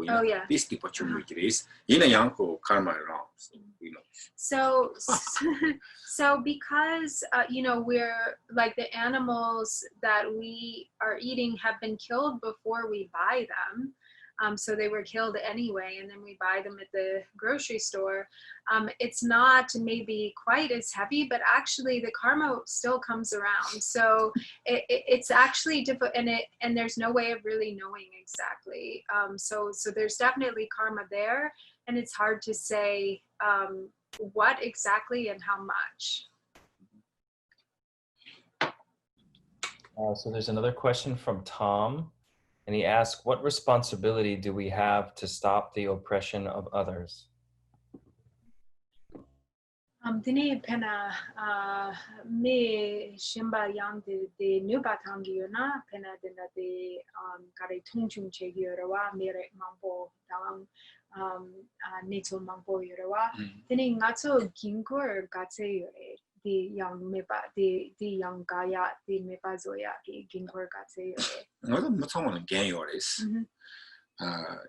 S2: Oh yeah. So because we're like the animals that we are eating have been killed before we buy them. So they were killed anyway, and then we buy them at the grocery store. It's not maybe quite as heavy, but actually the karma still comes around. So it's actually difficult, and there's no way of really knowing exactly. So there's definitely karma there, and it's hard to say what exactly and how much.
S4: So there's another question from Tom. And he asked, what responsibility do we have to stop the oppression of others?
S2: Dine pena me shimba yang de nuba tangi na pena dina de kare tungchung che yurawa mere mambo dang neto mambo yurawa dine ngato gingur gatse yure di yang meba di yang gaya di meba zoya di gingur gatse yure.
S3: Ngado matsamono gen yores.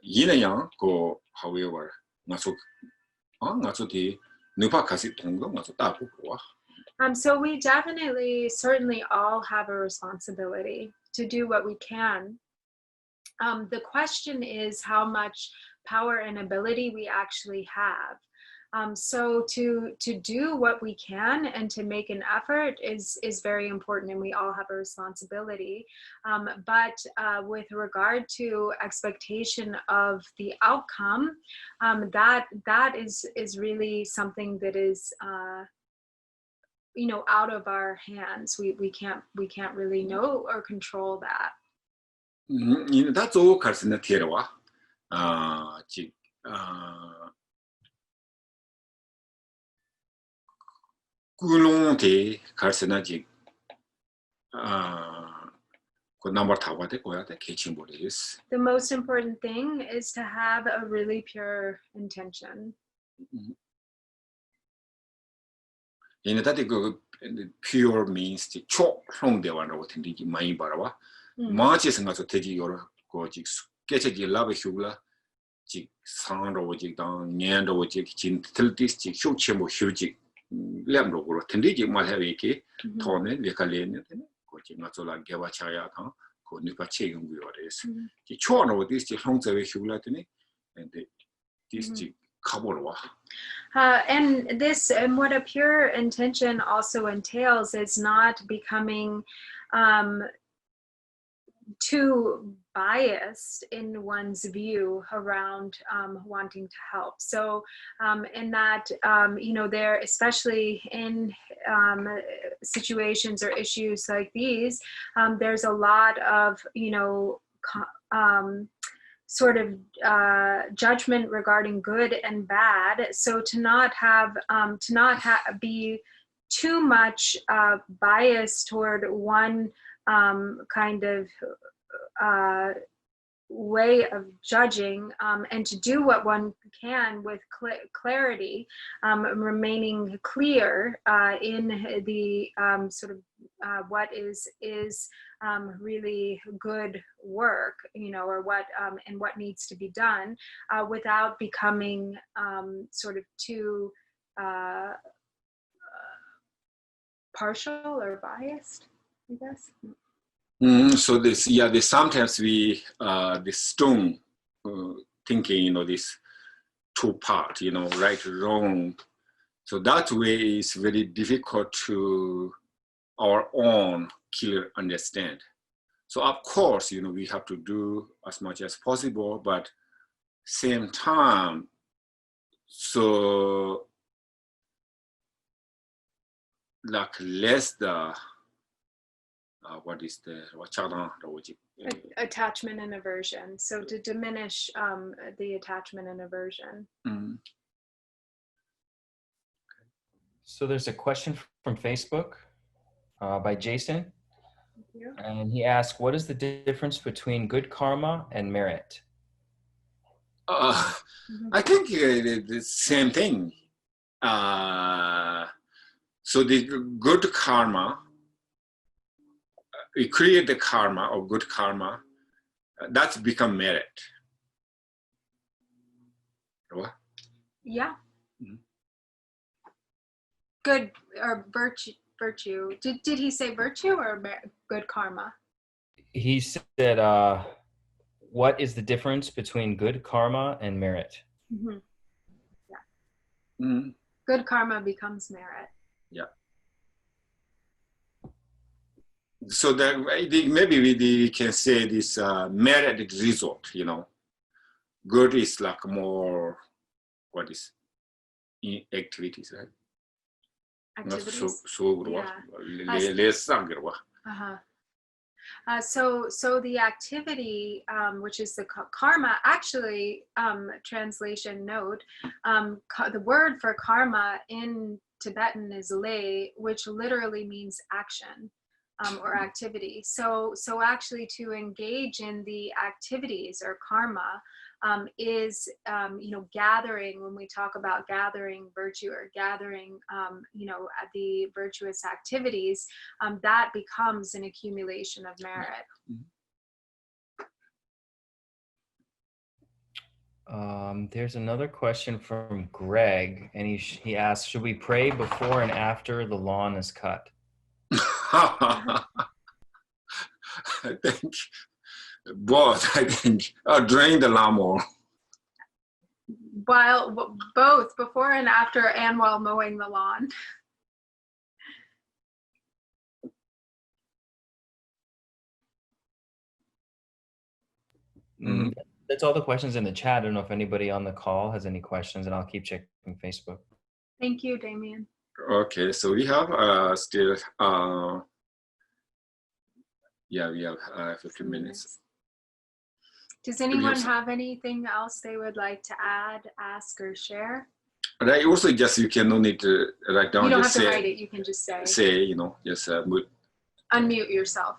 S3: Yina yang ko however ngaso di nupa kasi tongo ngaso ta ko wa.
S2: So we certainly all have a responsibility to do what we can. The question is how much power and ability we actually have. So to do what we can and to make an effort is very important, and we all have a responsibility. But with regard to expectation of the outcome, that is really something that is out of our hands. We can't really know or control that.
S3: That's all karsina tierwa. Kulonte karsina ji number tawate koyate kechimbolis.
S2: The most important thing is to have a really pure intention.
S3: Pure means the chok long de wan whatindi mai barawa. Marches nga so teji yor ko ji keche ji love hugla ji sang ro ji dang nyan ro ji chin til dis ji hyu chemo hyu ji lem ro ro tendi ji ma have ke thone le ka le ne ko ji nga so la ge wa cha ya tha ko ni pa che yung yo des ji chok ro dis ji long ze we hugla tene and this ji kaboro.
S2: And what a pure intention also entails is not becoming too biased in one's view around wanting to help. So in that, there, especially in situations or issues like these, there's a lot of, sort of judgment regarding good and bad. So to not be too much biased toward one kind of way of judging, and to do what one can with clarity, remaining clear in the sort of what is really good work, or what and what needs to be done, without becoming sort of too partial or biased, I guess.
S3: So this sometimes we this strong thinking, this two part, right, wrong. So that way is very difficult to our own clear understand. So of course, we have to do as much as possible, but same time, so like less the what is the
S2: attachment and aversion. So to diminish the attachment and aversion.
S4: So there's a question from Facebook by Jason.
S2: Thank you.
S4: And he asked, what is the difference between good karma and merit?
S3: I think it's the same thing. So the good karma, we create the karma or good karma, that's become merit. What?
S2: Yeah. Good or virtue. Did he say virtue or good karma?
S4: He said, what is the difference between good karma and merit?
S2: Yeah. Good karma becomes merit.
S3: Yeah. So that maybe we can say this merit result, Good is like more, what is, activities, right?
S2: Activities.
S3: So
S2: the activity, which is the karma, actually, translation note, the word for karma in Tibetan is lei, which literally means action. Or activity. So actually to engage in the activities or karma is, gathering, when we talk about gathering virtue or gathering, the virtuous activities, that becomes an accumulation of merit.
S4: There's another question from Greg, and he asks, should we pray before and after the lawn is cut?
S3: I think both. Drain the lawnmower.
S2: While both before and after, and while mowing the lawn.
S4: That's all the questions in the chat. I don't know if anybody on the call has any questions, and I'll keep checking Facebook.
S2: Thank you, Damien.
S3: Okay, so we have still we have 15 minutes.
S2: Does anyone have anything else they would like to add, ask, or share?
S3: But I also just, you can no need to write down.
S2: You don't have to write it. You can just say.
S3: Say, just
S2: unmute yourself.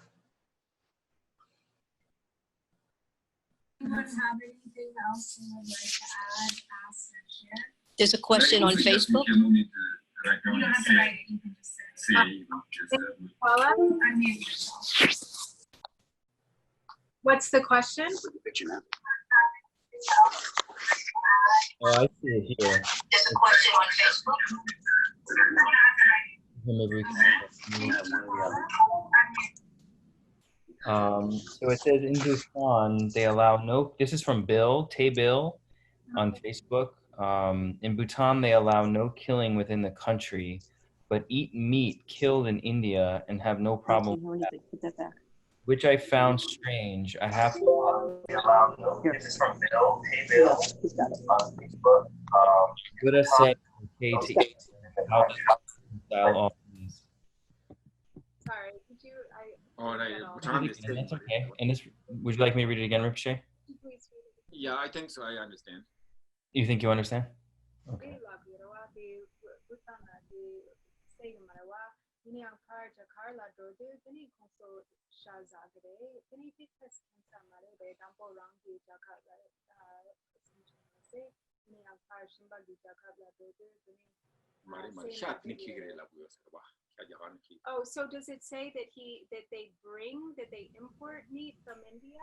S2: Anyone have anything else you would like to add, ask, or share?
S5: There's a question on Facebook.
S3: You don't need to write down.
S2: You don't have to write it. You can just say. Paula, unmute yourself. What's the question?
S4: Oh, I see it here.
S5: There's a question on Facebook.
S4: Maybe we can. So it says in Bhutan they allow no. This is from Bill on Facebook. In Bhutan they allow no killing within the country, but eat meat killed in India and have no problem with that.
S5: Put that back.
S4: Which I found strange. I have to.
S3: This is from Bill on Facebook.
S4: Buddha said okay to eat style offerings.
S2: Sorry, could you?
S4: That's okay. And this, would you like me to read it again, Rinpoche?
S3: Yeah, I think so. I understand.
S4: You think you understand? Okay.
S2: Ini akar jakar la dodu ini konso shazagre ini fitas kansa mare de dampo rangi jakar la ini akar shimba jakar la dodu ini Oh, so does it say that they import meat from India?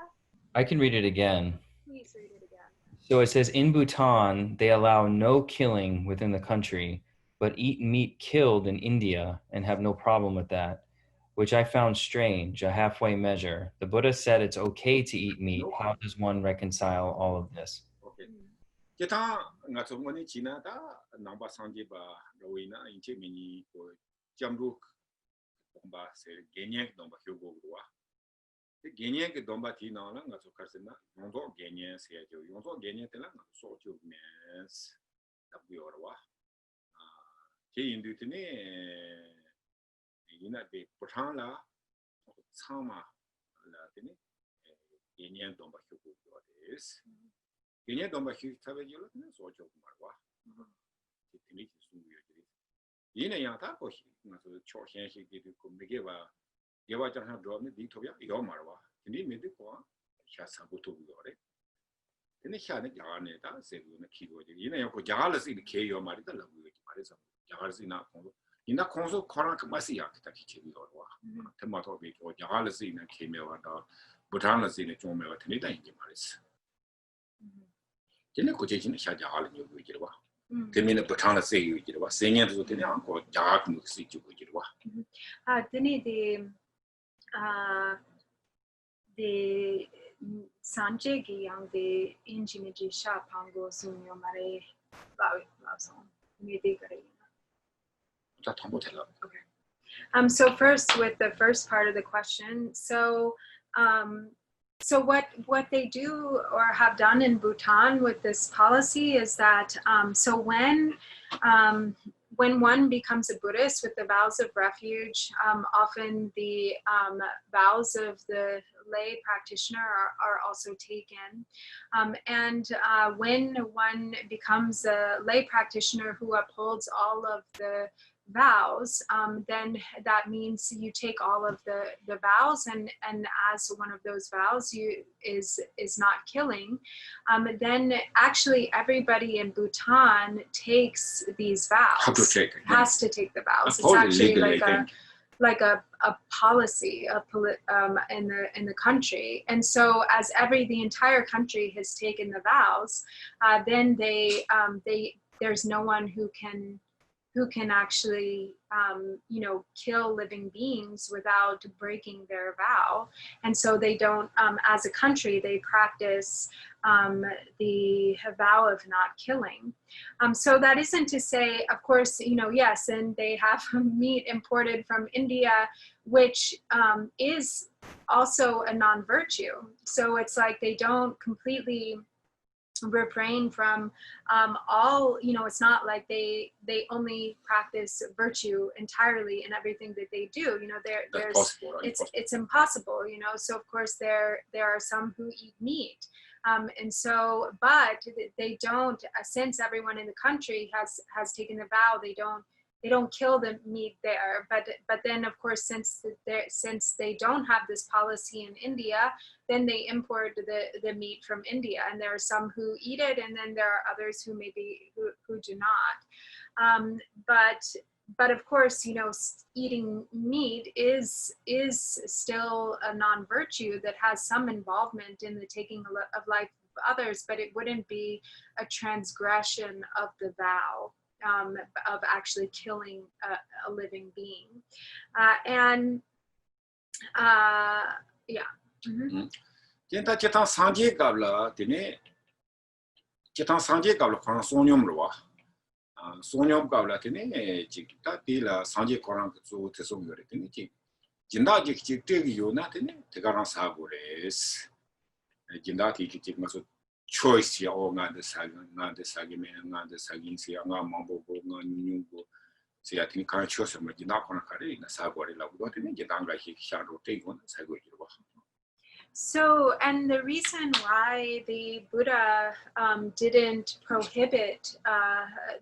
S4: I can read it again.
S2: Please read it again.
S4: So it says, in Bhutan, they allow no killing within the country, but eat meat killed in India and have no problem with that, which I found strange, a halfway measure. The Buddha said it's okay to eat meat. How does one reconcile all of this?
S3: Okay. Genye ke domba ti na la nga so karsena yongzo genye se jo yongzo genye te la nga so jo mes tabyo wa ke indu tene ina de potang la sama la tene genye domba hyo go des genye domba hyo tabe jo la so jo wa ti tene ki su yo ji ina ya ta ko nga so cho xian xi ge ko me ge ba Yewa Jana Dome, Ditobia, Yomarwa, and he made the one, Shasabutu Yore. Then he had a Yarneta, said the keyboard. You know, Jalas in the K or Marita, Jalas in a console, Korak Masiak, Taki or Tomato bit, or Jalas in a Kemel, Botanas in a Jomel, Tanita in Maris. Then the quotation Shajal in Ujirwa. The minute Botana say you was singing to the uncle, Jark Muxi Ujirwa.
S2: The Sanje Giyang the Injimiji Sha Pango Sunyo Mare Okay. So first with the first part of the question, so what they do or have done in Bhutan with this policy is that so when one becomes a Buddhist with the vows of refuge, often the vows of the lay practitioner are also taken. And when one becomes a lay practitioner who upholds all of the vows, then that means you take all of the vows, and as one of those vows is not killing, then actually everybody in Bhutan takes these vows. Has to take the vows. It's actually like a policy in the country, and so as the entire country has taken the vows, then there's no one who can actually kill living beings without breaking their vow. And so they don't, as a country, they practice the vow of not killing. So that isn't to say, of course, yes, and they have meat imported from India, which is also a non-virtue. So it's like they don't completely refrain from all, it's not like they only practice virtue entirely in everything that they do. It's impossible, so of course there are some who eat meat, and so, but they don't, since everyone in the country has taken the vow, they don't kill the meat there, but then of course since they don't have this policy in India, then they import the meat from India, and there are some who eat it, and then there are others who maybe who do not. But of course, eating meat is still a non-virtue that has some involvement in the taking of life of others, but it wouldn't be a transgression of the vow. Of actually killing a living being, and yeah.
S3: Jenta chetan sanje kabla tene chetan sanje kabla khana sonyom rwa sonyom kabla tene chikta tila sanje korang so teso yore tene chik jinda jik chik tegi yona tene tegaran sabores jinda ki chik maso choice ya o nga de sagi me nga de sagi si nga mambo go nga nyu go si atini kan choice ma jinda kona kare na sabore la go tene jinda nga hi sha ro te go na sago jirwa.
S2: So, and the reason why the Buddha didn't prohibit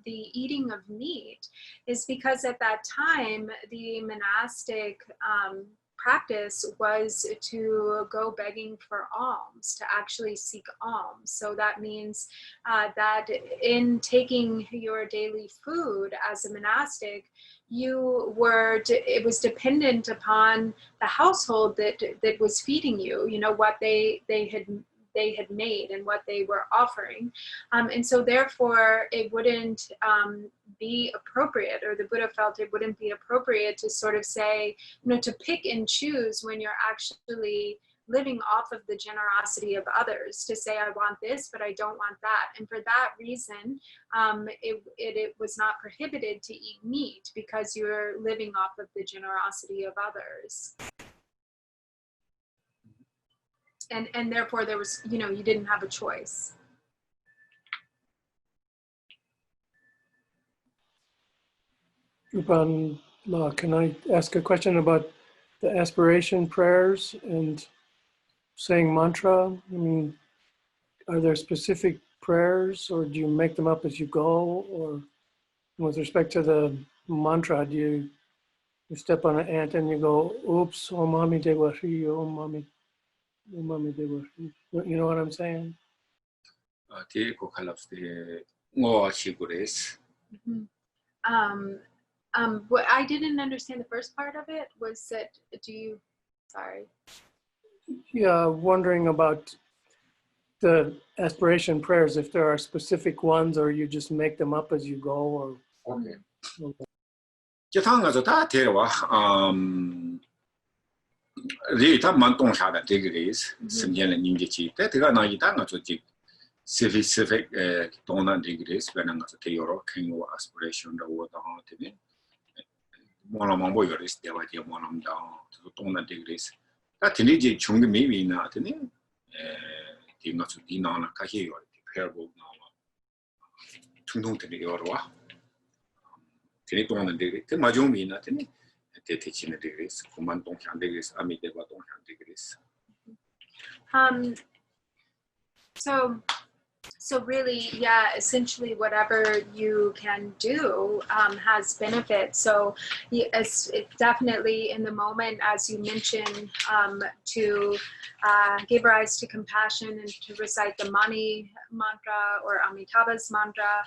S2: the eating of meat is because at that time, the monastic practice was to go begging for alms, to actually seek alms. So that means that in taking your daily food as a monastic, it was dependent upon the household that was feeding you, you know, what they had made and what they were offering. And so therefore it wouldn't be appropriate, or the Buddha felt it wouldn't be appropriate to sort of say, you know, to pick and choose when you're actually living off of the generosity of others, to say, I want this, but I don't want that. And for that reason, it was not prohibited to eat meat, because you're living off of the generosity of others. And therefore there was, you know, you didn't have a choice.
S6: Can I ask a question about the aspiration prayers and saying mantra? I mean, are there specific prayers, or do you make them up as you go? Or with respect to the mantra, do you step on an ant and you go, oops, oh mommy dewashi, oh mommy dewashi. You know what I'm saying?
S2: What I didn't understand the first part of it was that, sorry.
S6: Yeah, wondering about the aspiration prayers, if there are specific ones, or you just make them up as you go, or.
S3: Okay. Rita Mantong had a degrees, Simjan and Ninjachi, that the Ganagitanga to civic donor degrees, when I'm to Teoro, King aspiration, the water on TV. Monamambo is the idea monam down to donor degrees. That Tiniji Chung maybe not in it, did not to Dinana Kahi or the parable now. Tunung to the Yorwa. Tinitona degree, the Majumi not in it. Teaching degrees, command don't have degrees, Amideva don't have degrees.
S2: So really, yeah, essentially whatever you can do has benefit. So it's definitely in the moment, as you mentioned, to give rise to compassion and to recite the Mani mantra or Amitabha's mantra.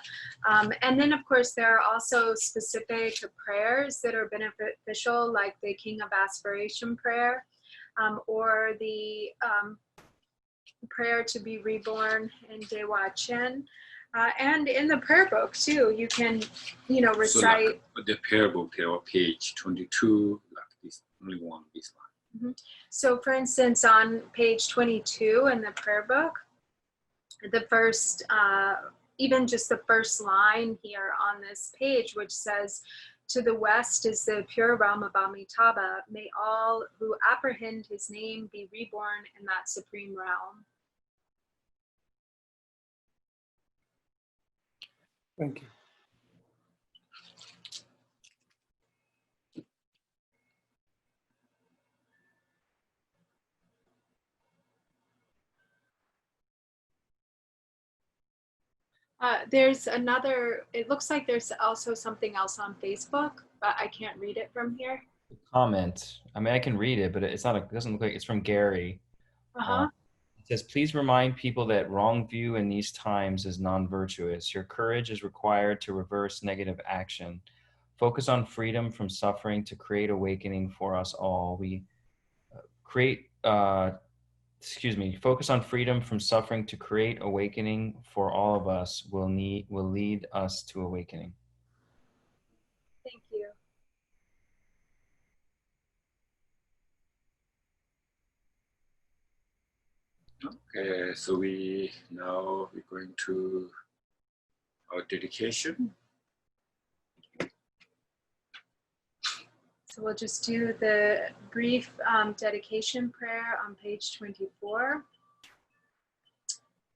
S2: And then of course, there are also specific prayers that are beneficial, like the King of Aspiration prayer, or the prayer to be reborn in Dewa Chen. And in the prayer book too, you can, you know, recite.
S3: So like the prayer book, there are page 22, like this, only one this line.
S2: So for instance, on page 22 in the prayer book, the first, even just the first line here on this page, which says, to the west is the pure realm of Amitabha. May all who apprehend his name be reborn in that supreme realm.
S6: Thank you.
S2: There's another, it looks like there's also something else on Facebook, but I can't read it from here.
S4: Comment. I mean, I can read it, but it's not. It doesn't look like it's from Gary. It says, "Please remind people that wrong view in these times is non-virtuous. Your courage is required to reverse negative action. Focus on freedom from suffering to create awakening for us all. We focus on freedom from suffering to create awakening for all of us will lead us to awakening."
S2: Thank you.
S3: Okay, so we're going to our dedication.
S2: So we'll just do the brief dedication prayer on page 24.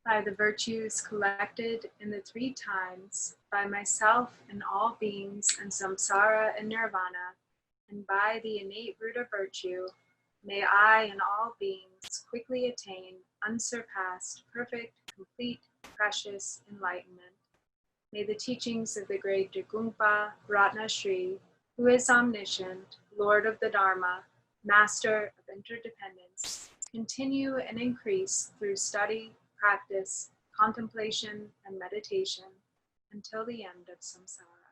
S2: By the virtues collected in the 3 times, by myself and all beings in samsara and nirvana, and by the innate root of virtue, May I and all beings quickly attain unsurpassed, perfect, complete, precious enlightenment. May the teachings of the great Dragungpa Ratna Shri, who is omniscient, Lord of the Dharma, Master of interdependence, continue and increase through study, practice, contemplation, and meditation until the end of samsara.